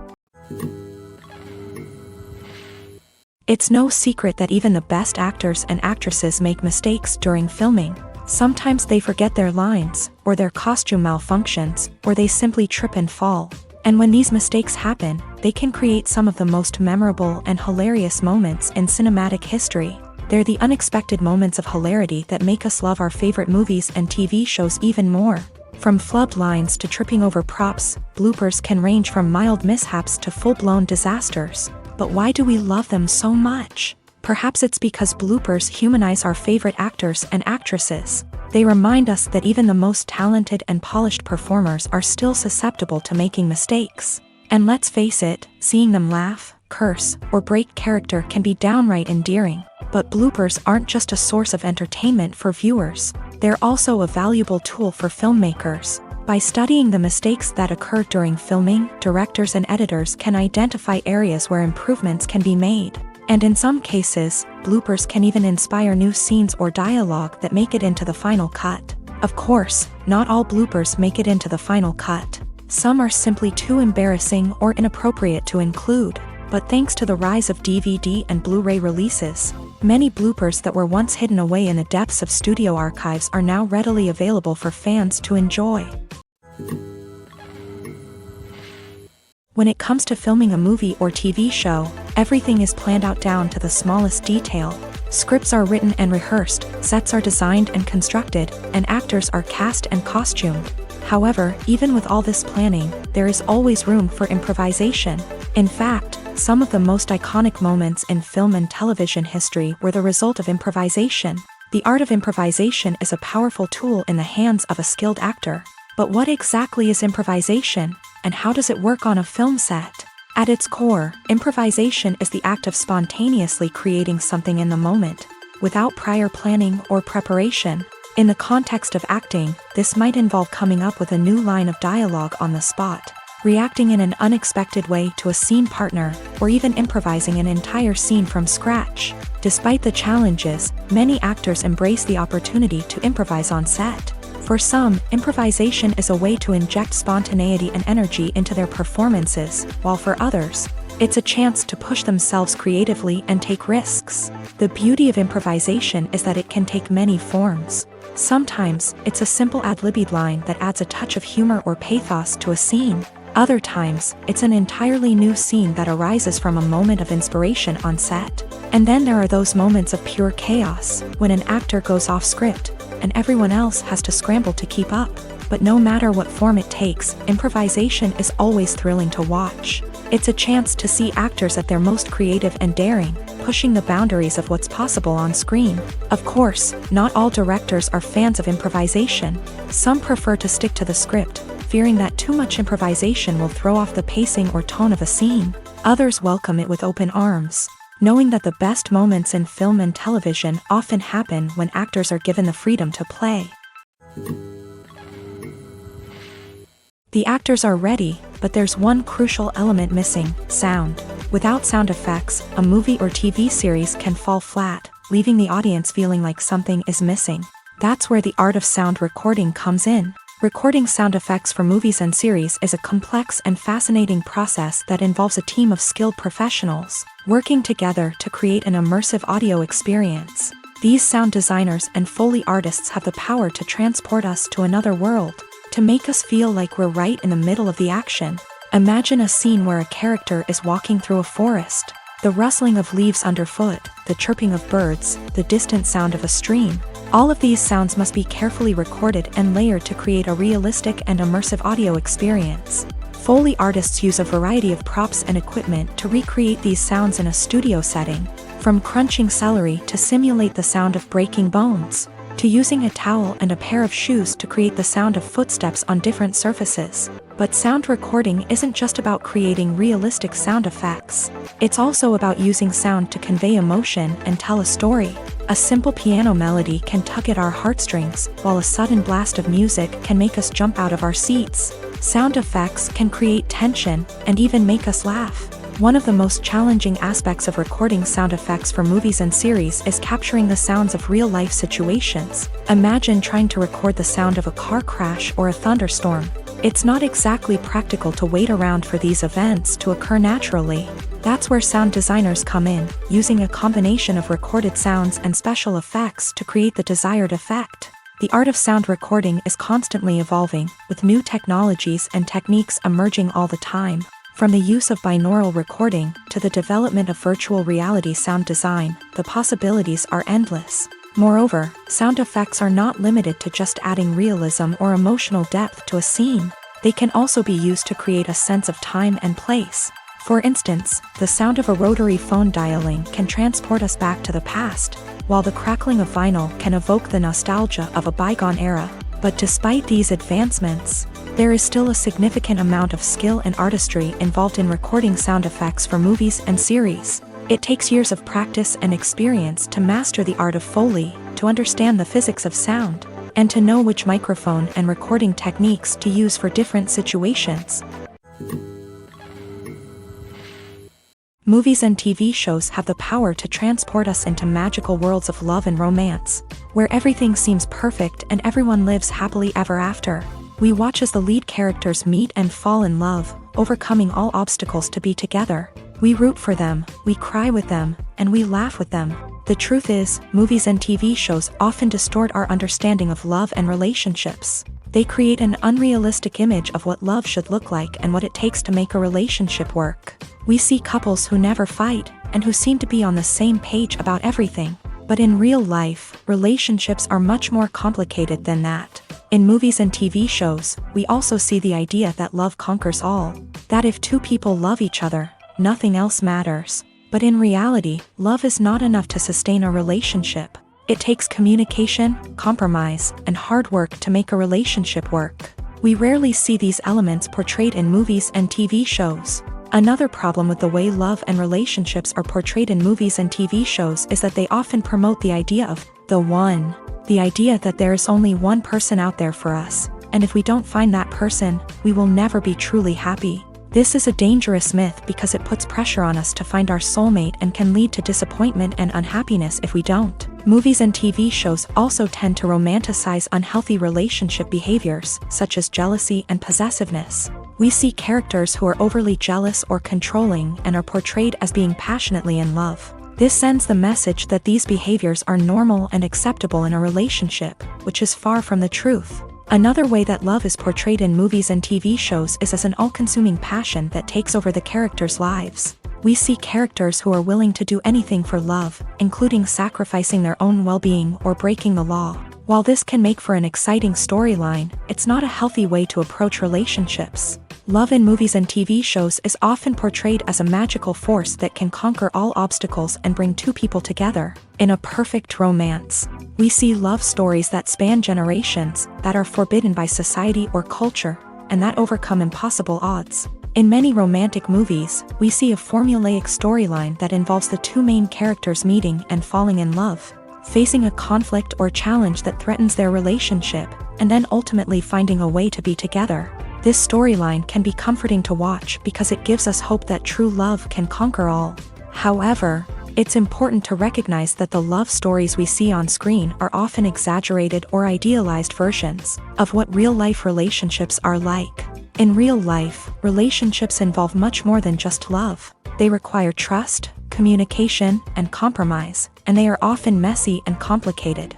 It's no secret that even the best actors and actresses make mistakes during filming. Sometimes they forget their lines, or their costume malfunctions, or they simply trip and fall. And when these mistakes happen, they can create some of the most memorable and hilarious moments in cinematic history. They're the unexpected moments of hilarity that make us love our favorite movies and TV shows even more. From flubbed lines to tripping over props, bloopers can range from mild mishaps to full-blown disasters. But why do we love them so much? Perhaps it's because bloopers humanize our favorite actors and actresses. They remind us that even the most talented and polished performers are still susceptible to making mistakes. And let's face it, seeing them laugh, curse, or break character can be downright endearing. But bloopers aren't just a source of entertainment for viewers. They're also a valuable tool for filmmakers. By studying the mistakes that occur during filming, directors and editors can identify areas where improvements can be made. And in some cases, bloopers can even inspire new scenes or dialogue that make it into the final cut. Of course, not all bloopers make it into the final cut. Some are simply too embarrassing or inappropriate to include. But thanks to the rise of DVD and Blu-ray releases, many bloopers that were once hidden away in the depths of studio archives are now readily available for fans to enjoy. When it comes to filming a movie or TV show, everything is planned out down to the smallest detail. Scripts are written and rehearsed, sets are designed and constructed, and actors are cast and costumed. However, even with all this planning, there is always room for improvisation. In fact, some of the most iconic moments in film and television history were the result of improvisation. The art of improvisation is a powerful tool in the hands of a skilled actor. But what exactly is improvisation, and how does it work on a film set? At its core, improvisation is the act of spontaneously creating something in the moment, without prior planning or preparation. In the context of acting, this might involve coming up with a new line of dialogue on the spot, reacting in an unexpected way to a scene partner, or even improvising an entire scene from scratch. Despite the challenges, many actors embrace the opportunity to improvise on set. For some, improvisation is a way to inject spontaneity and energy into their performances, while for others, it's a chance to push themselves creatively and take risks. The beauty of improvisation is that it can take many forms. Sometimes, it's a simple ad-libbed line that adds a touch of humor or pathos to a scene. Other times, it's an entirely new scene that arises from a moment of inspiration on set. And then there are those moments of pure chaos, when an actor goes off script, and everyone else has to scramble to keep up. But no matter what form it takes, improvisation is always thrilling to watch. It's a chance to see actors at their most creative and daring, pushing the boundaries of what's possible on screen. Of course, not all directors are fans of improvisation. Some prefer to stick to the script, fearing that too much improvisation will throw off the pacing or tone of a scene. Others welcome it with open arms, knowing that the best moments in film and television often happen when actors are given the freedom to play. The actors are ready, but there's one crucial element missing: sound. Without sound effects, a movie or TV series can fall flat, leaving the audience feeling like something is missing. That's where the art of sound recording comes in. Recording sound effects for movies and series is a complex and fascinating process that involves a team of skilled professionals working together to create an immersive audio experience. These sound designers and Foley artists have the power to transport us to another world, to make us feel like we're right in the middle of the action. Imagine a scene where a character is walking through a forest. The rustling of leaves underfoot, the chirping of birds, the distant sound of a stream. All of these sounds must be carefully recorded and layered to create a realistic and immersive audio experience. Foley artists use a variety of props and equipment to recreate these sounds in a studio setting, from crunching celery to simulate the sound of breaking bones, to using a towel and a pair of shoes to create the sound of footsteps on different surfaces. But sound recording isn't just about creating realistic sound effects. It's also about using sound to convey emotion and tell a story. A simple piano melody can tug at our heartstrings, while a sudden blast of music can make us jump out of our seats. Sound effects can create tension and even make us laugh. One of the most challenging aspects of recording sound effects for movies and series is capturing the sounds of real-life situations. Imagine trying to record the sound of a car crash or a thunderstorm. It's not exactly practical to wait around for these events to occur naturally. That's where sound designers come in, using a combination of recorded sounds and special effects to create the desired effect. The art of sound recording is constantly evolving, with new technologies and techniques emerging all the time. From the use of binaural recording to the development of virtual reality sound design, the possibilities are endless. Moreover, sound effects are not limited to just adding realism or emotional depth to a scene. They can also be used to create a sense of time and place. For instance, the sound of a rotary phone dialing can transport us back to the past, while the crackling of vinyl can evoke the nostalgia of a bygone era. But despite these advancements, there is still a significant amount of skill and artistry involved in recording sound effects for movies and series. It takes years of practice and experience to master the art of Foley, to understand the physics of sound, and to know which microphone and recording techniques to use for different situations. Movies and TV shows have the power to transport us into magical worlds of love and romance, where everything seems perfect and everyone lives happily ever after. We watch as the lead characters meet and fall in love, overcoming all obstacles to be together. We root for them, we cry with them, and we laugh with them. The truth is, movies and TV shows often distort our understanding of love and relationships. They create an unrealistic image of what love should look like and what it takes to make a relationship work. We see couples who never fight, and who seem to be on the same page about everything. But in real life, relationships are much more complicated than that. In movies and TV shows, we also see the idea that love conquers all. That if two people love each other, nothing else matters. But in reality, love is not enough to sustain a relationship. It takes communication, compromise, and hard work to make a relationship work. We rarely see these elements portrayed in movies and TV shows. Another problem with the way love and relationships are portrayed in movies and TV shows is that they often promote the idea of the one. The idea that there is only one person out there for us, and if we don't find that person, we will never be truly happy. This is a dangerous myth because it puts pressure on us to find our soulmate and can lead to disappointment and unhappiness if we don't. Movies and TV shows also tend to romanticize unhealthy relationship behaviors, such as jealousy and possessiveness. We see characters who are overly jealous or controlling and are portrayed as being passionately in love. This sends the message that these behaviors are normal and acceptable in a relationship, which is far from the truth. Another way that love is portrayed in movies and TV shows is as an all-consuming passion that takes over the characters' lives. We see characters who are willing to do anything for love, including sacrificing their own well-being or breaking the law. While this can make for an exciting storyline, it's not a healthy way to approach relationships. Love in movies and TV shows is often portrayed as a magical force that can conquer all obstacles and bring two people together in a perfect romance. We see love stories that span generations, that are forbidden by society or culture, and that overcome impossible odds. In many romantic movies, we see a formulaic storyline that involves the two main characters meeting and falling in love, facing a conflict or challenge that threatens their relationship, and then ultimately finding a way to be together. This storyline can be comforting to watch because it gives us hope that true love can conquer all. However, it's important to recognize that the love stories we see on screen are often exaggerated or idealized versions of what real-life relationships are like. In real life, relationships involve much more than just love. They require trust, communication, and compromise, and they are often messy and complicated.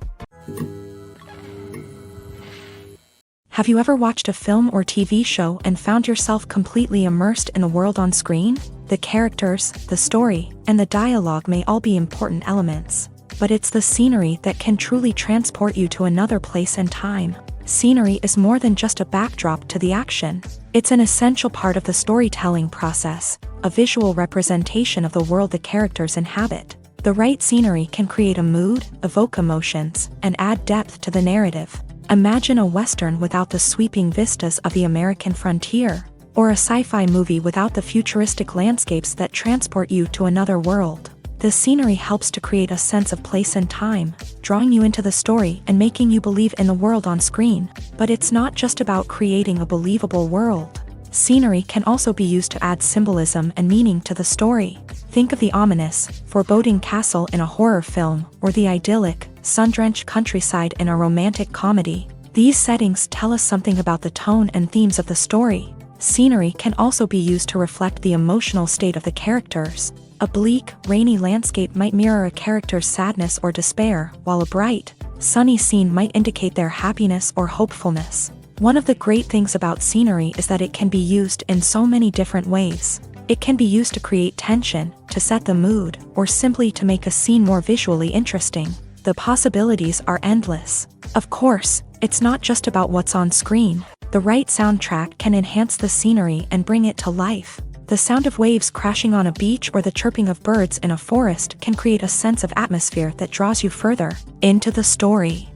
Have you ever watched a film or TV show and found yourself completely immersed in the world on screen? The characters, the story, and the dialogue may all be important elements, but it's the scenery that can truly transport you to another place and time. Scenery is more than just a backdrop to the action. It's an essential part of the storytelling process, a visual representation of the world the characters inhabit. The right scenery can create a mood, evoke emotions, and add depth to the narrative. Imagine a Western without the sweeping vistas of the American frontier, or a sci-fi movie without the futuristic landscapes that transport you to another world. The scenery helps to create a sense of place and time, drawing you into the story and making you believe in the world on screen. But it's not just about creating a believable world. Scenery can also be used to add symbolism and meaning to the story. Think of the ominous, foreboding castle in a horror film, or the idyllic, sun-drenched countryside in a romantic comedy. These settings tell us something about the tone and themes of the story. Scenery can also be used to reflect the emotional state of the characters. A bleak, rainy landscape might mirror a character's sadness or despair, while a bright, sunny scene might indicate their happiness or hopefulness. One of the great things about scenery is that it can be used in so many different ways. It can be used to create tension, to set the mood, or simply to make a scene more visually interesting. The possibilities are endless. Of course, it's not just about what's on screen. The right soundtrack can enhance the scenery and bring it to life. The sound of waves crashing on a beach or the chirping of birds in a forest can create a sense of atmosphere that draws you further into the story.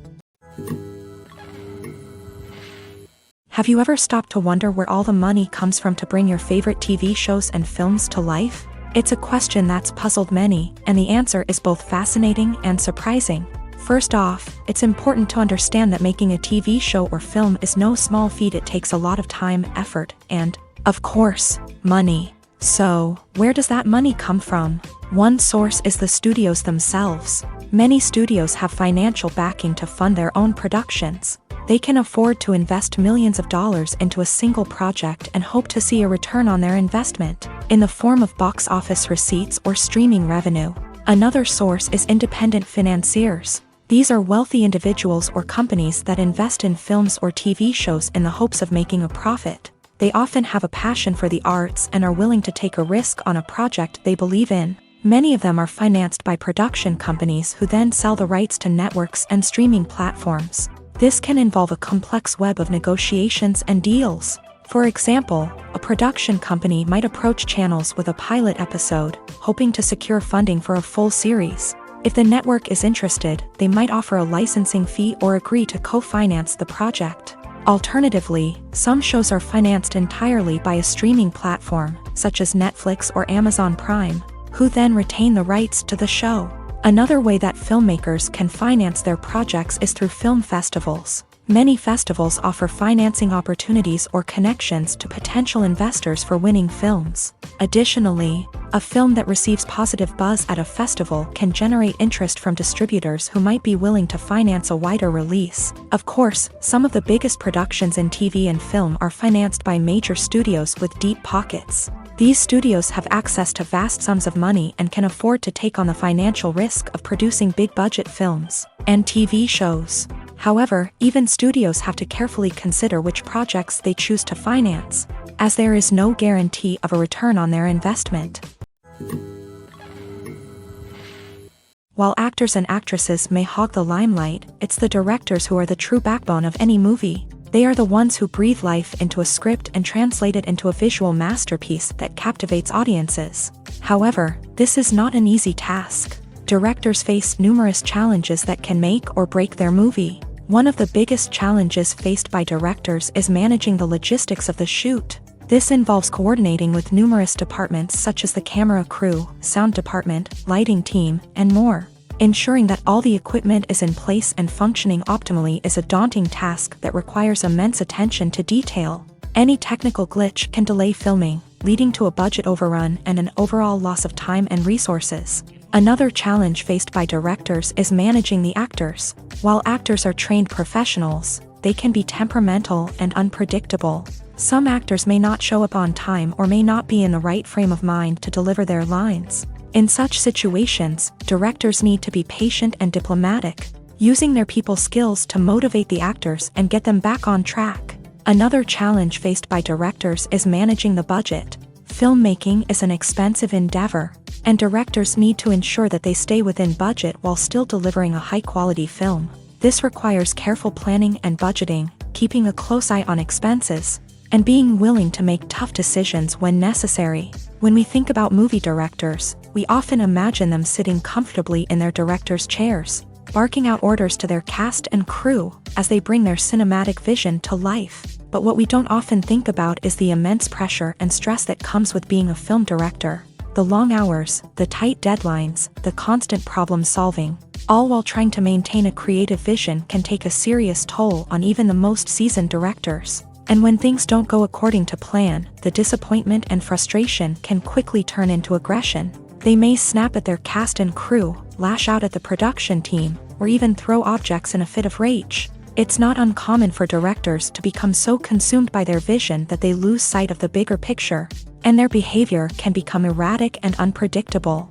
Have you ever stopped to wonder where all the money comes from to bring your favorite TV shows and films to life? It's a question that's puzzled many, and the answer is both fascinating and surprising. First off, it's important to understand that making a TV show or film is no small feat. It takes a lot of time, effort, and, of course, money. So, where does that money come from? One source is the studios themselves. Many studios have financial backing to fund their own productions. They can afford to invest millions of dollars into a single project and hope to see a return on their investment, in the form of box office receipts or streaming revenue. Another source is independent financiers. These are wealthy individuals or companies that invest in films or TV shows in the hopes of making a profit. They often have a passion for the arts and are willing to take a risk on a project they believe in. Many of them are financed by production companies who then sell the rights to networks and streaming platforms. This can involve a complex web of negotiations and deals. For example, a production company might approach channels with a pilot episode, hoping to secure funding for a full series. If the network is interested, they might offer a licensing fee or agree to co-finance the project. Alternatively, some shows are financed entirely by a streaming platform, such as Netflix or Amazon Prime, who then retain the rights to the show. Another way that filmmakers can finance their projects is through film festivals. Many festivals offer financing opportunities or connections to potential investors for winning films. Additionally, A film that receives positive buzz at a festival can generate interest from distributors who might be willing to finance a wider release. Of course, some of the biggest productions in TV and film are financed by major studios with deep pockets. These studios have access to vast sums of money and can afford to take on the financial risk of producing big-budget films and TV shows. However, even studios have to carefully consider which projects they choose to finance, as there is no guarantee of a return on their investment. While actors and actresses may hog the limelight, it's the directors who are the true backbone of any movie. They are the ones who breathe life into a script and translate it into a visual masterpiece that captivates audiences. However, this is not an easy task. Directors face numerous challenges that can make or break their movie. One of the biggest challenges faced by directors is managing the logistics of the shoot. This involves coordinating with numerous departments such as the camera crew, sound department, lighting team, and more. Ensuring that all the equipment is in place and functioning optimally is a daunting task that requires immense attention to detail. Any technical glitch can delay filming, leading to a budget overrun and an overall loss of time and resources. Another challenge faced by directors is managing the actors. While actors are trained professionals, they can be temperamental and unpredictable. Some actors may not show up on time or may not be in the right frame of mind to deliver their lines. In such situations, directors need to be patient and diplomatic, using their people skills to motivate the actors and get them back on track. Another challenge faced by directors is managing the budget. Filmmaking is an expensive endeavor, and directors need to ensure that they stay within budget while still delivering a high-quality film. This requires careful planning and budgeting, keeping a close eye on expenses, and being willing to make tough decisions when necessary. When we think about movie directors, we often imagine them sitting comfortably in their director's chairs, barking out orders to their cast and crew as they bring their cinematic vision to life. But what we don't often think about is the immense pressure and stress that comes with being a film director. The long hours, the tight deadlines, the constant problem solving, all while trying to maintain a creative vision can take a serious toll on even the most seasoned directors. And when things don't go according to plan, the disappointment and frustration can quickly turn into aggression. They may snap at their cast and crew, lash out at the production team, or even throw objects in a fit of rage. It's not uncommon for directors to become so consumed by their vision that they lose sight of the bigger picture, and their behavior can become erratic and unpredictable.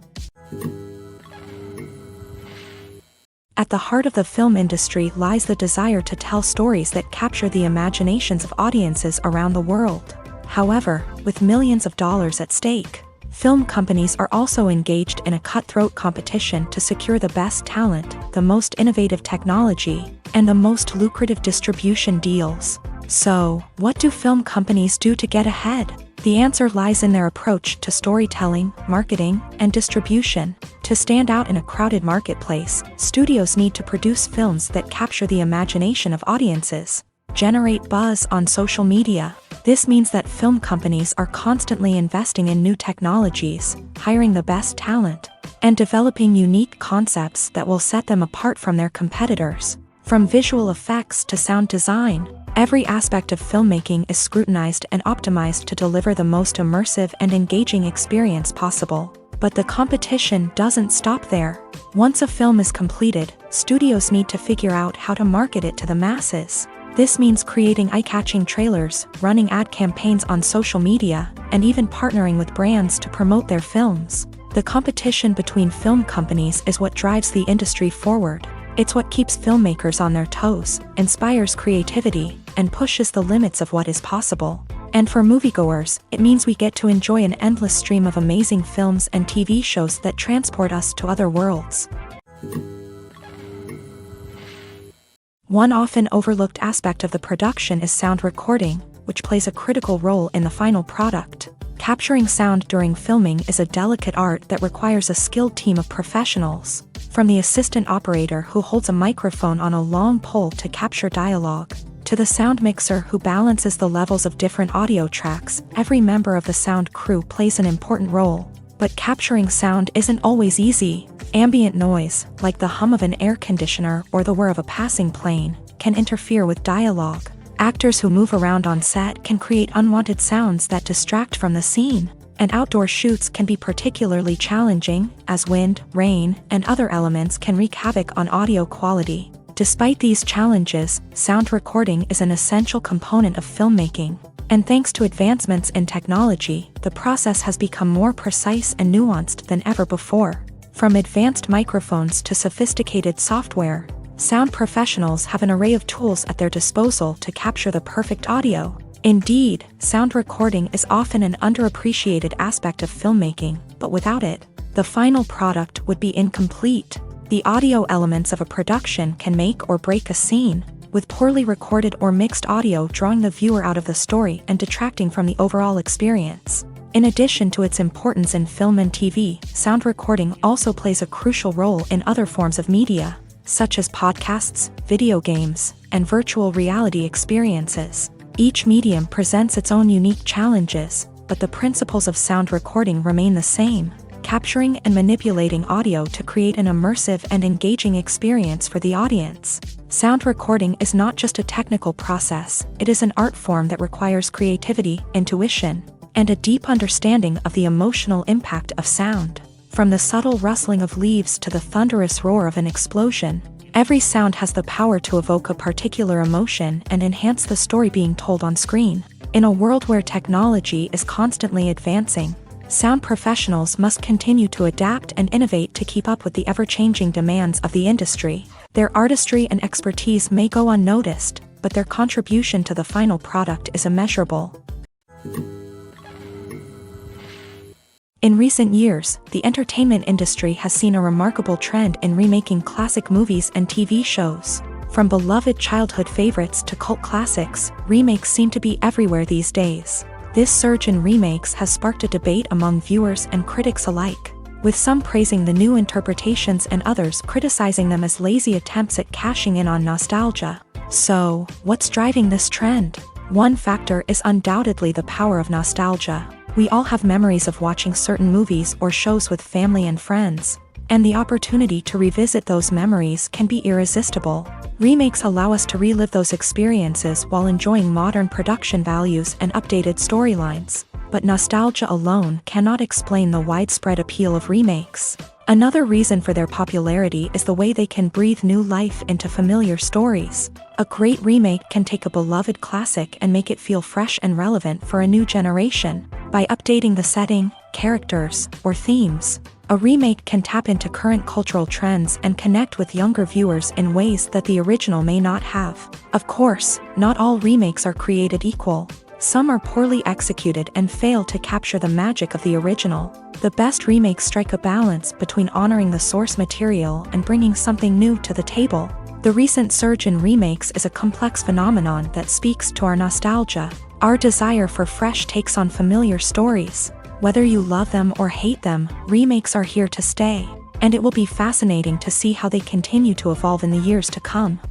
At the heart of the film industry lies the desire to tell stories that capture the imaginations of audiences around the world. However, with millions of dollars at stake, film companies are also engaged in a cutthroat competition to secure the best talent, the most innovative technology, and the most lucrative distribution deals. So, what do film companies do to get ahead? The answer lies in their approach to storytelling, marketing, and distribution. To stand out in a crowded marketplace, studios need to produce films that capture the imagination of audiences, generate buzz on social media. This means that film companies are constantly investing in new technologies, hiring the best talent, and developing unique concepts that will set them apart from their competitors. From visual effects to sound design, every aspect of filmmaking is scrutinized and optimized to deliver the most immersive and engaging experience possible. But the competition doesn't stop there. Once a film is completed, studios need to figure out how to market it to the masses. This means creating eye-catching trailers, running ad campaigns on social media, and even partnering with brands to promote their films. The competition between film companies is what drives the industry forward. It's what keeps filmmakers on their toes, inspires creativity, and pushes the limits of what is possible. And for moviegoers, it means we get to enjoy an endless stream of amazing films and TV shows that transport us to other worlds. One often overlooked aspect of the production is sound recording, which plays a critical role in the final product. Capturing sound during filming is a delicate art that requires a skilled team of professionals. From the assistant operator who holds a microphone on a long pole to capture dialogue, to the sound mixer who balances the levels of different audio tracks, every member of the sound crew plays an important role. But capturing sound isn't always easy. Ambient noise, like the hum of an air conditioner or the whir of a passing plane, can interfere with dialogue. Actors who move around on set can create unwanted sounds that distract from the scene. And outdoor shoots can be particularly challenging, as wind, rain, and other elements can wreak havoc on audio quality. Despite these challenges, sound recording is an essential component of filmmaking. And thanks to advancements in technology, the process has become more precise and nuanced than ever before. From advanced microphones to sophisticated software, sound professionals have an array of tools at their disposal to capture the perfect audio. Indeed, sound recording is often an underappreciated aspect of filmmaking, but without it, the final product would be incomplete. The audio elements of a production can make or break a scene, with poorly recorded or mixed audio drawing the viewer out of the story and detracting from the overall experience. In addition to its importance in film and TV, sound recording also plays a crucial role in other forms of media, such as podcasts, video games, and virtual reality experiences. Each medium presents its own unique challenges, but the principles of sound recording remain the same, capturing and manipulating audio to create an immersive and engaging experience for the audience. Sound recording is not just a technical process, it is an art form that requires creativity, intuition, and a deep understanding of the emotional impact of sound. From the subtle rustling of leaves to the thunderous roar of an explosion, every sound has the power to evoke a particular emotion and enhance the story being told on screen. In a world where technology is constantly advancing, sound professionals must continue to adapt and innovate to keep up with the ever-changing demands of the industry. Their artistry and expertise may go unnoticed, but their contribution to the final product is immeasurable. In recent years, the entertainment industry has seen a remarkable trend in remaking classic movies and TV shows. From beloved childhood favorites to cult classics, remakes seem to be everywhere these days. This surge in remakes has sparked a debate among viewers and critics alike, with some praising the new interpretations and others criticizing them as lazy attempts at cashing in on nostalgia. So, what's driving this trend? One factor is undoubtedly the power of nostalgia. We all have memories of watching certain movies or shows with family and friends, and the opportunity to revisit those memories can be irresistible. Remakes allow us to relive those experiences while enjoying modern production values and updated storylines. But nostalgia alone cannot explain the widespread appeal of remakes. Another reason for their popularity is the way they can breathe new life into familiar stories. A great remake can take a beloved classic and make it feel fresh and relevant for a new generation. By updating the setting, characters, or themes, a remake can tap into current cultural trends and connect with younger viewers in ways that the original may not have. Of course, not all remakes are created equal. Some are poorly executed and fail to capture the magic of the original. The best remakes strike a balance between honoring the source material and bringing something new to the table. The recent surge in remakes is a complex phenomenon that speaks to our nostalgia, our desire for fresh takes on familiar stories. Whether you love them or hate them, remakes are here to stay, and it will be fascinating to see how they continue to evolve in the years to come.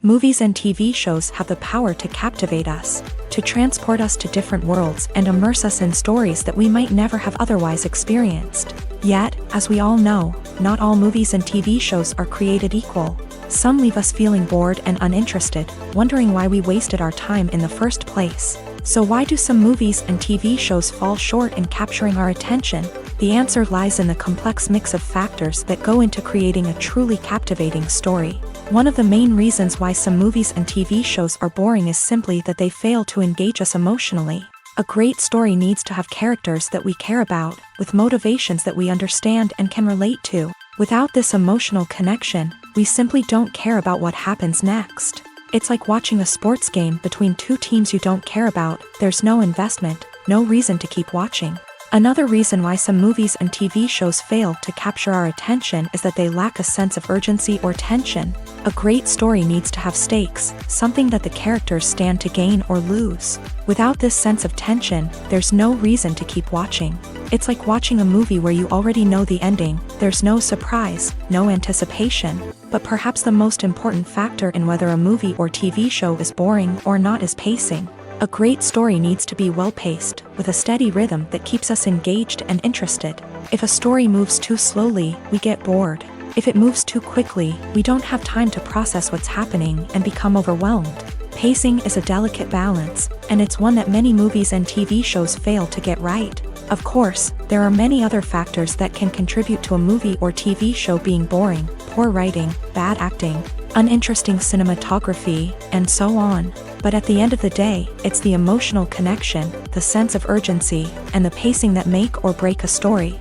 Movies and TV shows have the power to captivate us, to transport us to different worlds and immerse us in stories that we might never have otherwise experienced. Yet, as we all know, not all movies and TV shows are created equal. Some leave us feeling bored and uninterested, wondering why we wasted our time in the first place. So why do some movies and TV shows fall short in capturing our attention? The answer lies in the complex mix of factors that go into creating a truly captivating story. One of the main reasons why some movies and TV shows are boring is simply that they fail to engage us emotionally. A great story needs to have characters that we care about, with motivations that we understand and can relate to. Without this emotional connection, we simply don't care about what happens next. It's like watching a sports game between two teams you don't care about. There's no investment, no reason to keep watching. Another reason why some movies and TV shows fail to capture our attention is that they lack a sense of urgency or tension. A great story needs to have stakes, something that the characters stand to gain or lose. Without this sense of tension, there's no reason to keep watching. It's like watching a movie where you already know the ending. There's no surprise, no anticipation. But perhaps the most important factor in whether a movie or TV show is boring or not is pacing. A great story needs to be well-paced, with a steady rhythm that keeps us engaged and interested. If a story moves too slowly, we get bored. If it moves too quickly, we don't have time to process what's happening and become overwhelmed. Pacing is a delicate balance, and it's one that many movies and TV shows fail to get right. Of course, there are many other factors that can contribute to a movie or TV show being boring: poor writing, bad acting, uninteresting cinematography, and so on. But at the end of the day, it's the emotional connection, the sense of urgency, and the pacing that make or break a story.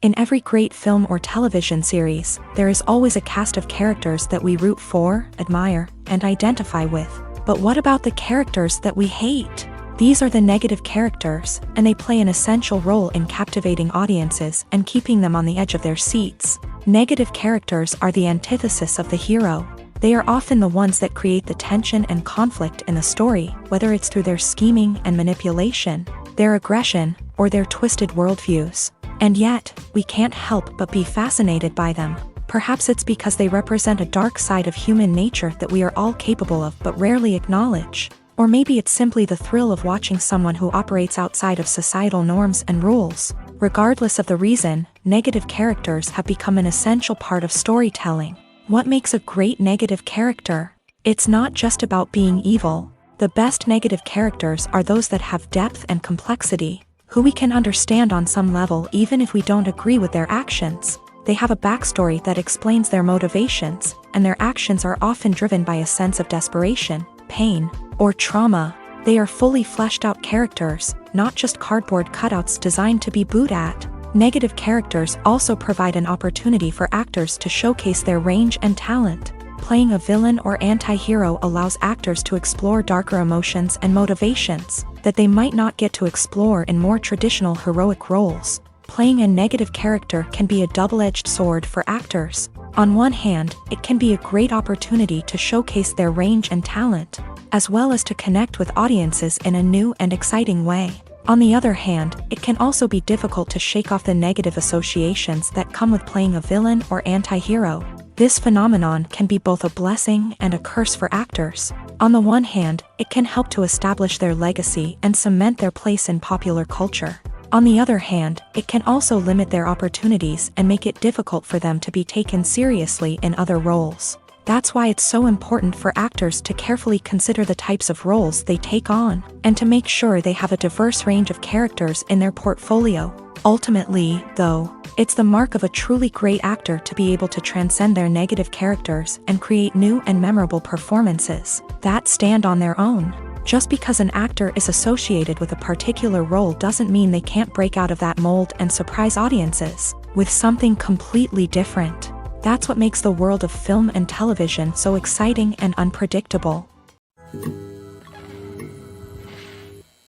In every great film or television series, there is always a cast of characters that we root for, admire, and identify with. But what about the characters that we hate? These are the negative characters, and they play an essential role in captivating audiences and keeping them on the edge of their seats. Negative characters are the antithesis of the hero. They are often the ones that create the tension and conflict in the story, whether it's through their scheming and manipulation, their aggression, or their twisted worldviews. And yet, we can't help but be fascinated by them. Perhaps it's because they represent a dark side of human nature that we are all capable of but rarely acknowledge. Or maybe it's simply the thrill of watching someone who operates outside of societal norms and rules. Regardless of the reason, negative characters have become an essential part of storytelling. What makes a great negative character? It's not just about being evil. The best negative characters are those that have depth and complexity, who we can understand on some level even if we don't agree with their actions. They have a backstory that explains their motivations, and their actions are often driven by a sense of desperation, pain, or trauma. They are fully fleshed out characters, not just cardboard cutouts designed to be booed at. Negative characters also provide an opportunity for actors to showcase their range and talent. Playing a villain or anti-hero allows actors to explore darker emotions and motivations that they might not get to explore in more traditional heroic roles. Playing a negative character can be a double-edged sword for actors. On one hand, it can be a great opportunity to showcase their range and talent, as well as to connect with audiences in a new and exciting way. On the other hand, it can also be difficult to shake off the negative associations that come with playing a villain or anti-hero. This phenomenon can be both a blessing and a curse for actors. On the one hand, it can help to establish their legacy and cement their place in popular culture. On the other hand, it can also limit their opportunities and make it difficult for them to be taken seriously in other roles. That's why it's so important for actors to carefully consider the types of roles they take on, and to make sure they have a diverse range of characters in their portfolio. Ultimately, though, it's the mark of a truly great actor to be able to transcend their negative characters and create new and memorable performances that stand on their own. Just because an actor is associated with a particular role doesn't mean they can't break out of that mold and surprise audiences with something completely different. That's what makes the world of film and television so exciting and unpredictable.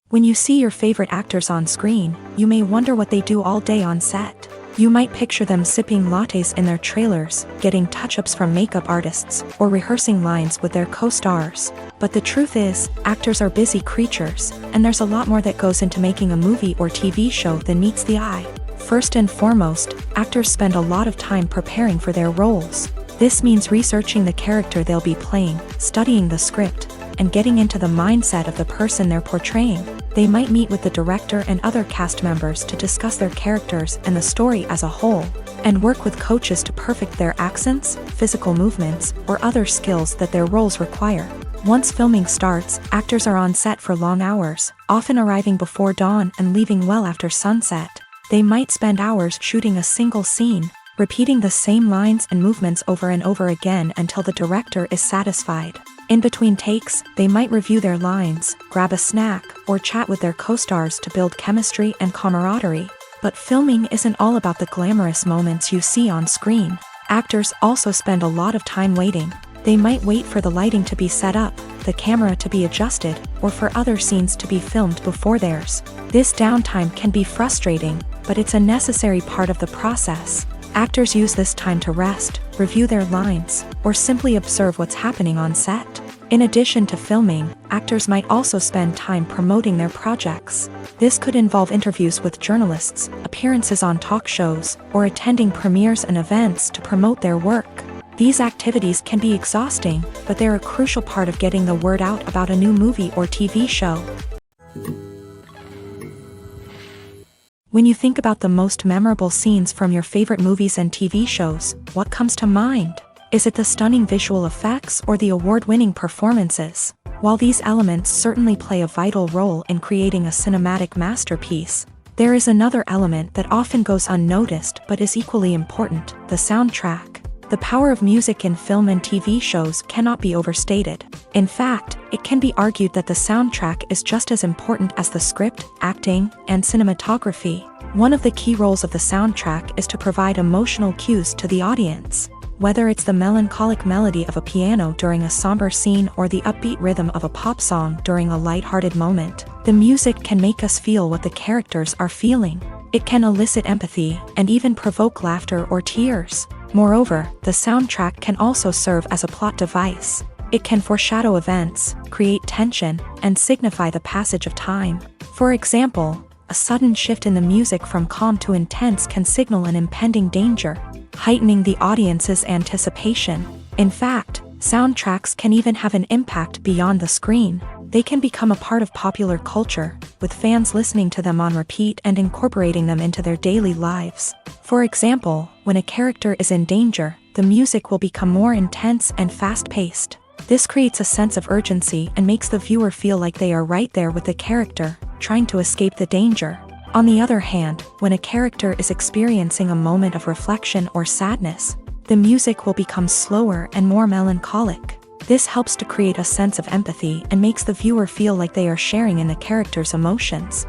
When you see your favorite actors on screen, you may wonder what they do all day on set. You might picture them sipping lattes in their trailers, getting touch-ups from makeup artists, or rehearsing lines with their co-stars. But the truth is, actors are busy creatures, and there's a lot more that goes into making a movie or TV show than meets the eye. First and foremost, actors spend a lot of time preparing for their roles. This means researching the character they'll be playing, studying the script, and getting into the mindset of the person they're portraying. They might meet with the director and other cast members to discuss their characters and the story as a whole, and work with coaches to perfect their accents, physical movements, or other skills that their roles require. Once filming starts, actors are on set for long hours, often arriving before dawn and leaving well after sunset. They might spend hours shooting a single scene, repeating the same lines and movements over and over again until the director is satisfied. In between takes, they might review their lines, grab a snack, or chat with their co-stars to build chemistry and camaraderie. But filming isn't all about the glamorous moments you see on screen. Actors also spend a lot of time waiting. They might wait for the lighting to be set up, the camera to be adjusted, or for other scenes to be filmed before theirs. This downtime can be frustrating, but it's a necessary part of the process. Actors use this time to rest, review their lines, or simply observe what's happening on set. In addition to filming, actors might also spend time promoting their projects. This could involve interviews with journalists, appearances on talk shows, or attending premieres and events to promote their work. These activities can be exhausting, but they're a crucial part of getting the word out about a new movie or TV show. When you think about the most memorable scenes from your favorite movies and TV shows, what comes to mind? Is it the stunning visual effects or the award-winning performances? While these elements certainly play a vital role in creating a cinematic masterpiece, there is another element that often goes unnoticed but is equally important: the soundtrack. The power of music in film and TV shows cannot be overstated. In fact, it can be argued that the soundtrack is just as important as the script, acting, and cinematography. One of the key roles of the soundtrack is to provide emotional cues to the audience. Whether it's the melancholic melody of a piano during a somber scene or the upbeat rhythm of a pop song during a lighthearted moment, the music can make us feel what the characters are feeling. It can elicit empathy and even provoke laughter or tears. Moreover, the soundtrack can also serve as a plot device. It can foreshadow events, create tension, and signify the passage of time. For example, a sudden shift in the music from calm to intense can signal an impending danger, heightening the audience's anticipation. In fact, soundtracks can even have an impact beyond the screen. They can become a part of popular culture, with fans listening to them on repeat and incorporating them into their daily lives. For example, when a character is in danger, the music will become more intense and fast-paced. This creates a sense of urgency and makes the viewer feel like they are right there with the character, trying to escape the danger. On the other hand, when a character is experiencing a moment of reflection or sadness, the music will become slower and more melancholic. This helps to create a sense of empathy and makes the viewer feel like they are sharing in the character's emotions.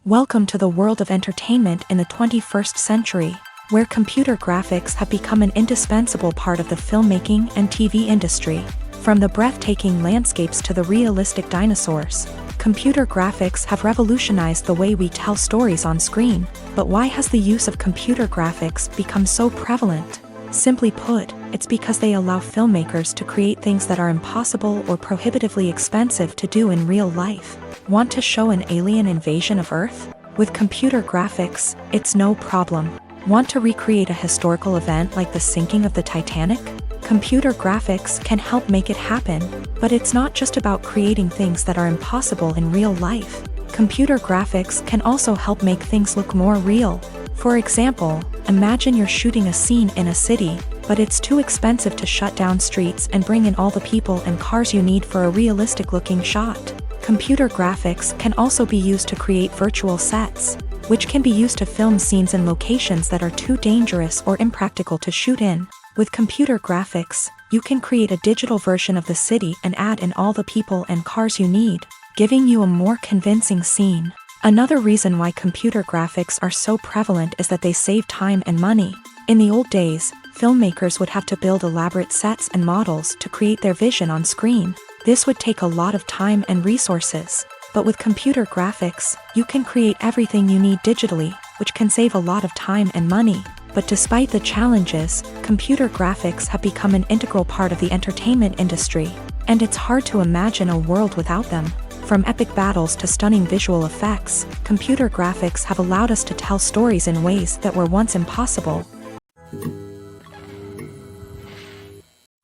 Welcome to the world of entertainment in the 21st century, where computer graphics have become an indispensable part of the filmmaking and TV industry. From the breathtaking landscapes to the realistic dinosaurs, computer graphics have revolutionized the way we tell stories on screen. But why has the use of computer graphics become so prevalent? Simply put, it's because they allow filmmakers to create things that are impossible or prohibitively expensive to do in real life. Want to show an alien invasion of Earth? With computer graphics, it's no problem. Want to recreate a historical event like the sinking of the Titanic? Computer graphics can help make it happen, but it's not just about creating things that are impossible in real life. Computer graphics can also help make things look more real. For example, imagine you're shooting a scene in a city, but it's too expensive to shut down streets and bring in all the people and cars you need for a realistic-looking shot. Computer graphics can also be used to create virtual sets, which can be used to film scenes in locations that are too dangerous or impractical to shoot in. With computer graphics, you can create a digital version of the city and add in all the people and cars you need, giving you a more convincing scene. Another reason why computer graphics are so prevalent is that they save time and money. In the old days, filmmakers would have to build elaborate sets and models to create their vision on screen. This would take a lot of time and resources. But with computer graphics, you can create everything you need digitally, which can save a lot of time and money. But despite the challenges, computer graphics have become an integral part of the entertainment industry, and it's hard to imagine a world without them. From epic battles to stunning visual effects, computer graphics have allowed us to tell stories in ways that were once impossible.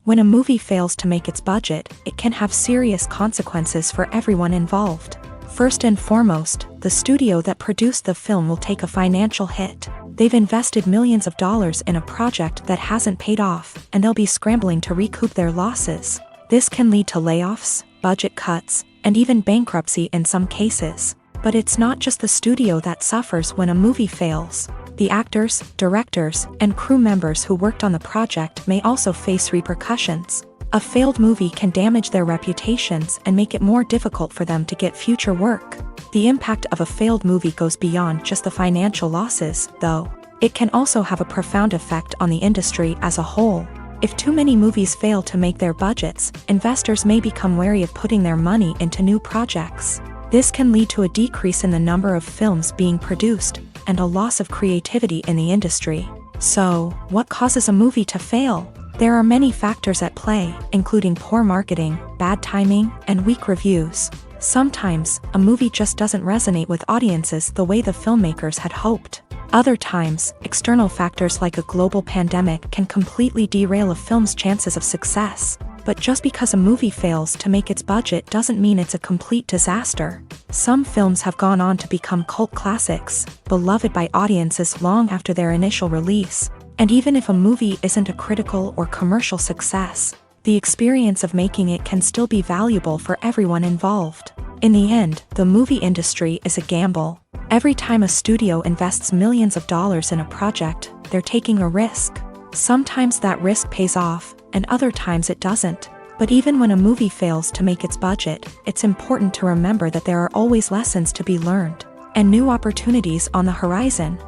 When a movie fails to make its budget, it can have serious consequences for everyone involved. First and foremost, the studio that produced the film will take a financial hit. They've invested millions of dollars in a project that hasn't paid off, and they'll be scrambling to recoup their losses. This can lead to layoffs, budget cuts, and even bankruptcy in some cases. But it's not just the studio that suffers when a movie fails. The actors, directors, and crew members who worked on the project may also face repercussions. A failed movie can damage their reputations and make it more difficult for them to get future work. The impact of a failed movie goes beyond just the financial losses, though. It can also have a profound effect on the industry as a whole. If too many movies fail to make their budgets, investors may become wary of putting their money into new projects. This can lead to a decrease in the number of films being produced, and a loss of creativity in the industry. So, what causes a movie to fail? There are many factors at play, including poor marketing, bad timing, and weak reviews. Sometimes, a movie just doesn't resonate with audiences the way the filmmakers had hoped. Other times, external factors like a global pandemic can completely derail a film's chances of success. But just because a movie fails to make its budget doesn't mean it's a complete disaster. Some films have gone on to become cult classics, beloved by audiences long after their initial release. And even if a movie isn't a critical or commercial success, the experience of making it can still be valuable for everyone involved. In the end, the movie industry is a gamble. Every time a studio invests millions of dollars in a project, they're taking a risk. Sometimes that risk pays off, and other times it doesn't. But even when a movie fails to make its budget, it's important to remember that there are always lessons to be learned, and new opportunities on the horizon.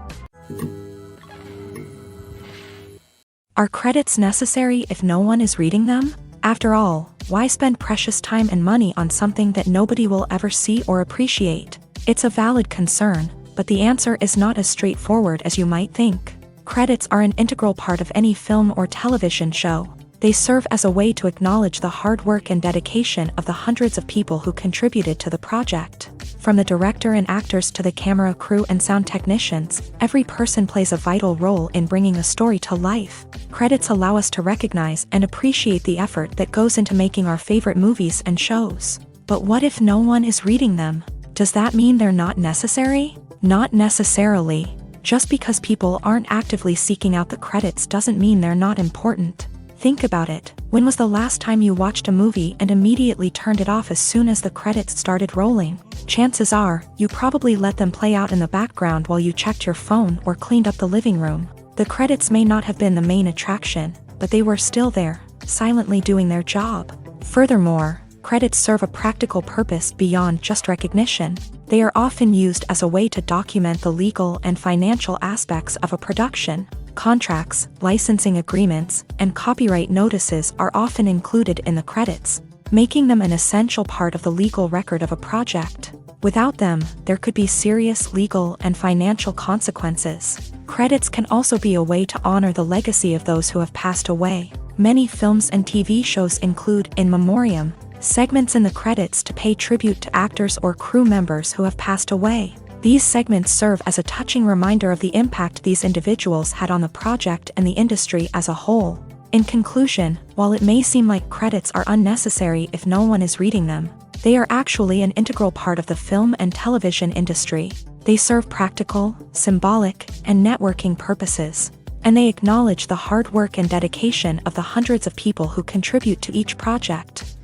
Are credits necessary if no one is reading them? After all, why spend precious time and money on something that nobody will ever see or appreciate? It's a valid concern, but the answer is not as straightforward as you might think. Credits are an integral part of any film or television show. They serve as a way to acknowledge the hard work and dedication of the hundreds of people who contributed to the project. From the director and actors to the camera crew and sound technicians, every person plays a vital role in bringing a story to life. Credits allow us to recognize and appreciate the effort that goes into making our favorite movies and shows. But what if no one is reading them? Does that mean they're not necessary? Not necessarily. Just because people aren't actively seeking out the credits doesn't mean they're not important. Think about it. When was the last time you watched a movie and immediately turned it off as soon as the credits started rolling? Chances are, you probably let them play out in the background while you checked your phone or cleaned up the living room. The credits may not have been the main attraction, but they were still there, silently doing their job. Furthermore, credits serve a practical purpose beyond just recognition. They are often used as a way to document the legal and financial aspects of a production. Contracts, licensing agreements, and copyright notices are often included in the credits, making them an essential part of the legal record of a project. Without them, there could be serious legal and financial consequences. Credits can also be a way to honor the legacy of those who have passed away. Many films and TV shows include in memoriam segments in the credits to pay tribute to actors or crew members who have passed away. These segments serve as a touching reminder of the impact these individuals had on the project and the industry as a whole. In conclusion, while it may seem like credits are unnecessary if no one is reading them, they are actually an integral part of the film and television industry. They serve practical, symbolic, and networking purposes, and they acknowledge the hard work and dedication of the hundreds of people who contribute to each project.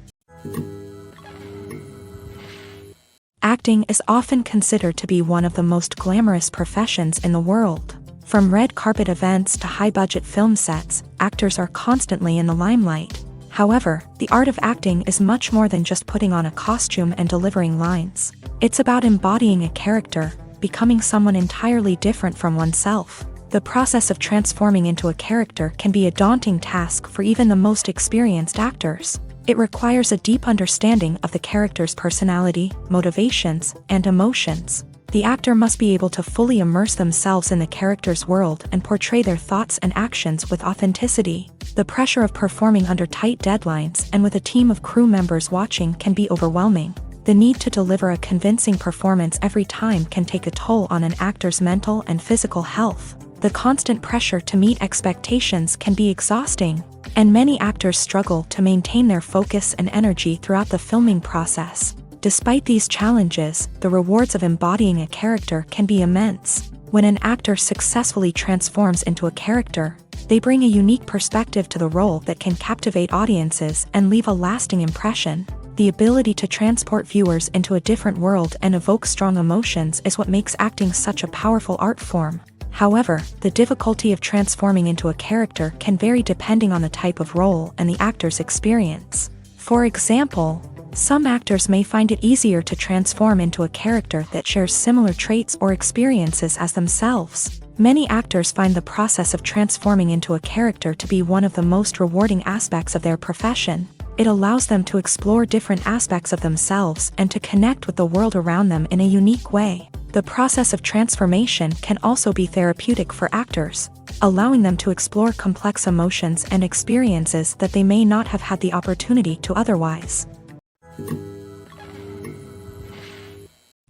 Acting is often considered to be one of the most glamorous professions in the world. From red carpet events to high-budget film sets, actors are constantly in the limelight. However, the art of acting is much more than just putting on a costume and delivering lines. It's about embodying a character, becoming someone entirely different from oneself. The process of transforming into a character can be a daunting task for even the most experienced actors. It requires a deep understanding of the character's personality, motivations, and emotions. The actor must be able to fully immerse themselves in the character's world and portray their thoughts and actions with authenticity. The pressure of performing under tight deadlines and with a team of crew members watching can be overwhelming. The need to deliver a convincing performance every time can take a toll on an actor's mental and physical health. The constant pressure to meet expectations can be exhausting, and many actors struggle to maintain their focus and energy throughout the filming process. Despite these challenges, the rewards of embodying a character can be immense. When an actor successfully transforms into a character, they bring a unique perspective to the role that can captivate audiences and leave a lasting impression. The ability to transport viewers into a different world and evoke strong emotions is what makes acting such a powerful art form. However, the difficulty of transforming into a character can vary depending on the type of role and the actor's experience. For example, some actors may find it easier to transform into a character that shares similar traits or experiences as themselves. Many actors find the process of transforming into a character to be one of the most rewarding aspects of their profession. It allows them to explore different aspects of themselves and to connect with the world around them in a unique way. The process of transformation can also be therapeutic for actors, allowing them to explore complex emotions and experiences that they may not have had the opportunity to otherwise.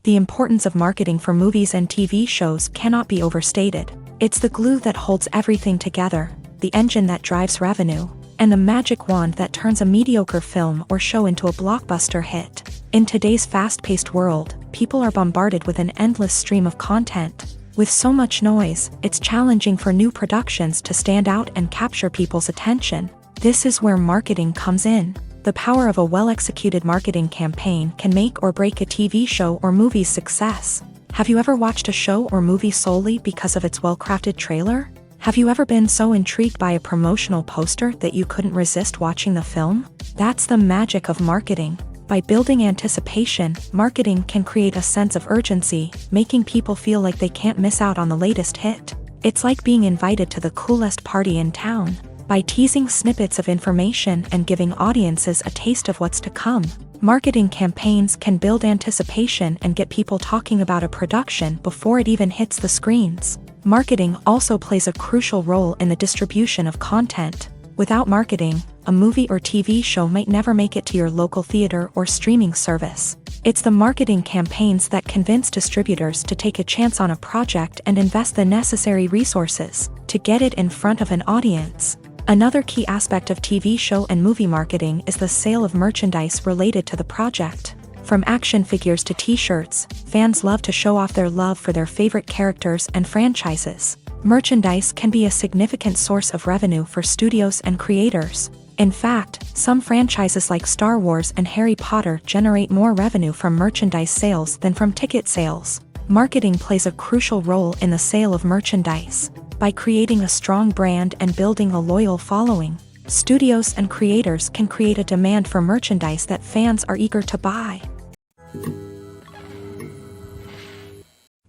The importance of marketing for movies and TV shows cannot be overstated. It's the glue that holds everything together, the engine that drives revenue, and the magic wand that turns a mediocre film or show into a blockbuster hit. In today's fast-paced world, people are bombarded with an endless stream of content. With so much noise, it's challenging for new productions to stand out and capture people's attention. This is where marketing comes in. The power of a well-executed marketing campaign can make or break a TV show or movie's success. Have you ever watched a show or movie solely because of its well-crafted trailer? Have you ever been so intrigued by a promotional poster that you couldn't resist watching the film? That's the magic of marketing. By building anticipation, marketing can create a sense of urgency, making people feel like they can't miss out on the latest hit. It's like being invited to the coolest party in town. By teasing snippets of information and giving audiences a taste of what's to come, marketing campaigns can build anticipation and get people talking about a production before it even hits the screens. Marketing also plays a crucial role in the distribution of content. Without marketing, a movie or TV show might never make it to your local theater or streaming service. It's the marketing campaigns that convince distributors to take a chance on a project and invest the necessary resources to get it in front of an audience. Another key aspect of TV show and movie marketing is the sale of merchandise related to the project. From action figures to t-shirts, fans love to show off their love for their favorite characters and franchises. Merchandise can be a significant source of revenue for studios and creators. In fact, some franchises like Star Wars and Harry Potter generate more revenue from merchandise sales than from ticket sales. Marketing plays a crucial role in the sale of merchandise. By creating a strong brand and building a loyal following, studios and creators can create a demand for merchandise that fans are eager to buy.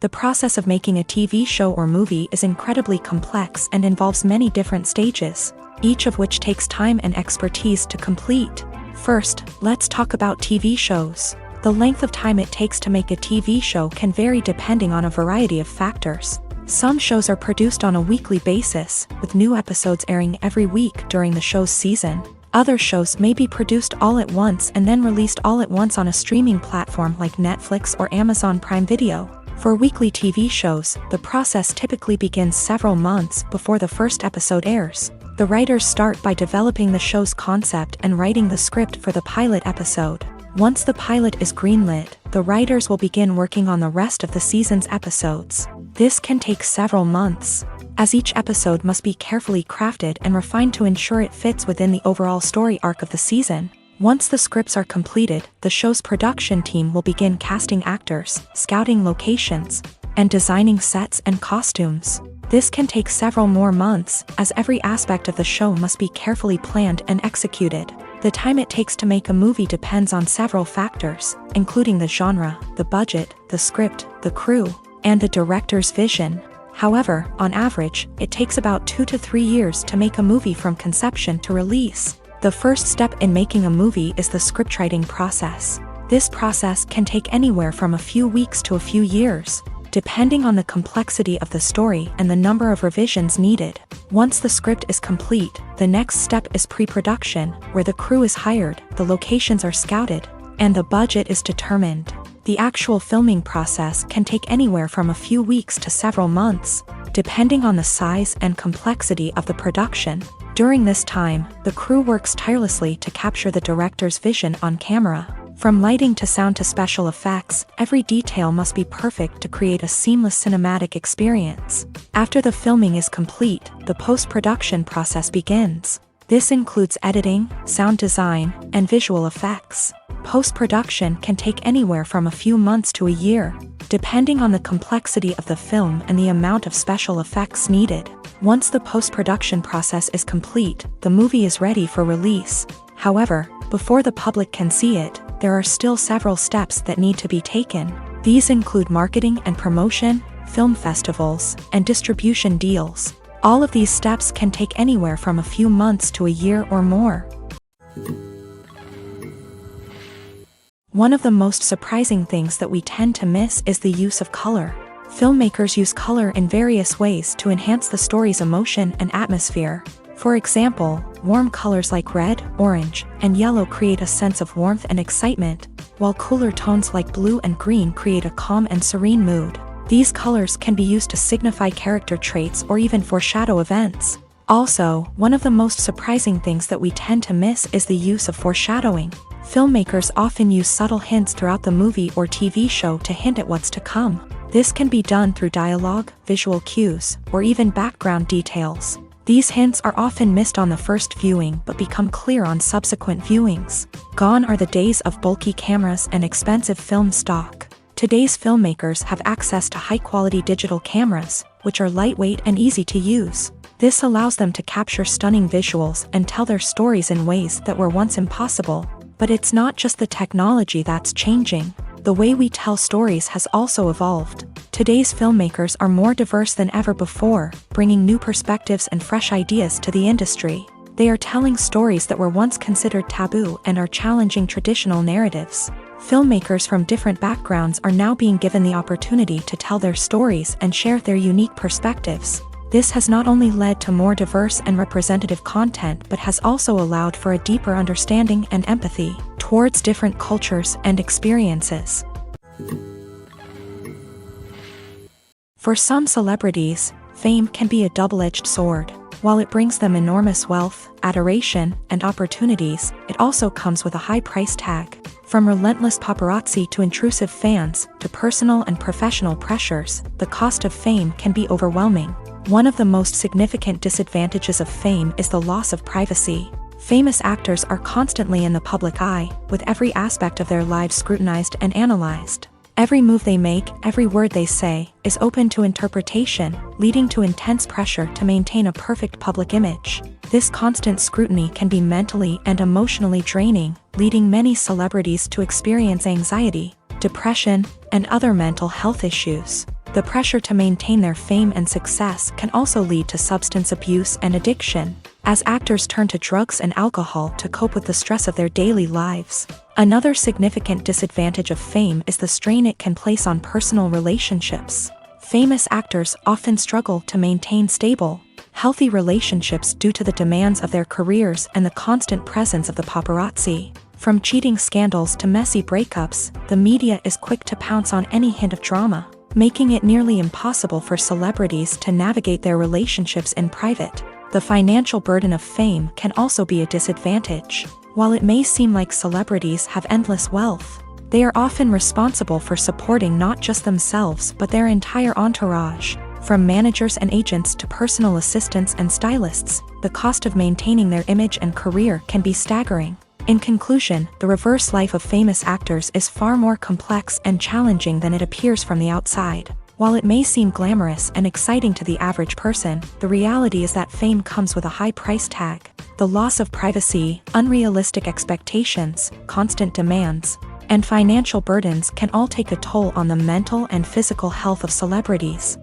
The process of making a TV show or movie is incredibly complex and involves many different stages, each of which takes time and expertise to complete. First, let's talk about TV shows. The length of time it takes to make a TV show can vary depending on a variety of factors. Some shows are produced on a weekly basis, with new episodes airing every week during the show's season. Other shows may be produced all at once and then released all at once on a streaming platform like Netflix or Amazon Prime Video. For weekly TV shows, the process typically begins several months before the first episode airs. The writers start by developing the show's concept and writing the script for the pilot episode. Once the pilot is greenlit, the writers will begin working on the rest of the season's episodes. This can take several months, as each episode must be carefully crafted and refined to ensure it fits within the overall story arc of the season. Once the scripts are completed, the show's production team will begin casting actors, scouting locations, and designing sets and costumes. This can take several more months, as every aspect of the show must be carefully planned and executed. The time it takes to make a movie depends on several factors, including the genre, the budget, the script, the crew, and the director's vision. However, on average, it takes about 2 to 3 years to make a movie from conception to release. The first step in making a movie is the scriptwriting process. This process can take anywhere from a few weeks to a few years, depending on the complexity of the story and the number of revisions needed. Once the script is complete, the next step is pre-production, where the crew is hired, the locations are scouted, and the budget is determined. The actual filming process can take anywhere from a few weeks to several months, depending on the size and complexity of the production. During this time, the crew works tirelessly to capture the director's vision on camera. From lighting to sound to special effects, every detail must be perfect to create a seamless cinematic experience. After the filming is complete, the post-production process begins. This includes editing, sound design, and visual effects. Post-production can take anywhere from a few months to a year, depending on the complexity of the film and the amount of special effects needed. Once the post-production process is complete, the movie is ready for release. However, before the public can see it, there are still several steps that need to be taken. These include marketing and promotion, film festivals, and distribution deals. All of these steps can take anywhere from a few months to a year or more. One of the most surprising things that we tend to miss is the use of color. Filmmakers use color in various ways to enhance the story's emotion and atmosphere. For example, warm colors like red, orange, and yellow create a sense of warmth and excitement, while cooler tones like blue and green create a calm and serene mood. These colors can be used to signify character traits or even foreshadow events. Also, one of the most surprising things that we tend to miss is the use of foreshadowing. Filmmakers often use subtle hints throughout the movie or TV show to hint at what's to come. This can be done through dialogue, visual cues, or even background details. These hints are often missed on the first viewing but become clear on subsequent viewings. Gone are the days of bulky cameras and expensive film stock. Today's filmmakers have access to high-quality digital cameras, which are lightweight and easy to use. This allows them to capture stunning visuals and tell their stories in ways that were once impossible. But it's not just the technology that's changing. The way we tell stories has also evolved. Today's filmmakers are more diverse than ever before, bringing new perspectives and fresh ideas to the industry. They are telling stories that were once considered taboo and are challenging traditional narratives. Filmmakers from different backgrounds are now being given the opportunity to tell their stories and share their unique perspectives. This has not only led to more diverse and representative content but has also allowed for a deeper understanding and empathy towards different cultures and experiences. For some celebrities, fame can be a double-edged sword. While it brings them enormous wealth, adoration, and opportunities, it also comes with a high price tag. From relentless paparazzi to intrusive fans, to personal and professional pressures, the cost of fame can be overwhelming. One of the most significant disadvantages of fame is the loss of privacy. Famous actors are constantly in the public eye, with every aspect of their lives scrutinized and analyzed. Every move they make, every word they say, is open to interpretation, leading to intense pressure to maintain a perfect public image. This constant scrutiny can be mentally and emotionally draining, leading many celebrities to experience anxiety, depression, and other mental health issues. The pressure to maintain their fame and success can also lead to substance abuse and addiction, as actors turn to drugs and alcohol to cope with the stress of their daily lives. Another significant disadvantage of fame is the strain it can place on personal relationships. Famous actors often struggle to maintain stable, healthy relationships due to the demands of their careers and the constant presence of the paparazzi. From cheating scandals to messy breakups, the media is quick to pounce on any hint of drama, making it nearly impossible for celebrities to navigate their relationships in private. The financial burden of fame can also be a disadvantage. While it may seem like celebrities have endless wealth, they are often responsible for supporting not just themselves but their entire entourage. From managers and agents to personal assistants and stylists, the cost of maintaining their image and career can be staggering. In conclusion, the reverse life of famous actors is far more complex and challenging than it appears from the outside. While it may seem glamorous and exciting to the average person, the reality is that fame comes with a high price tag. The loss of privacy, unrealistic expectations, constant demands, and financial burdens can all take a toll on the mental and physical health of celebrities.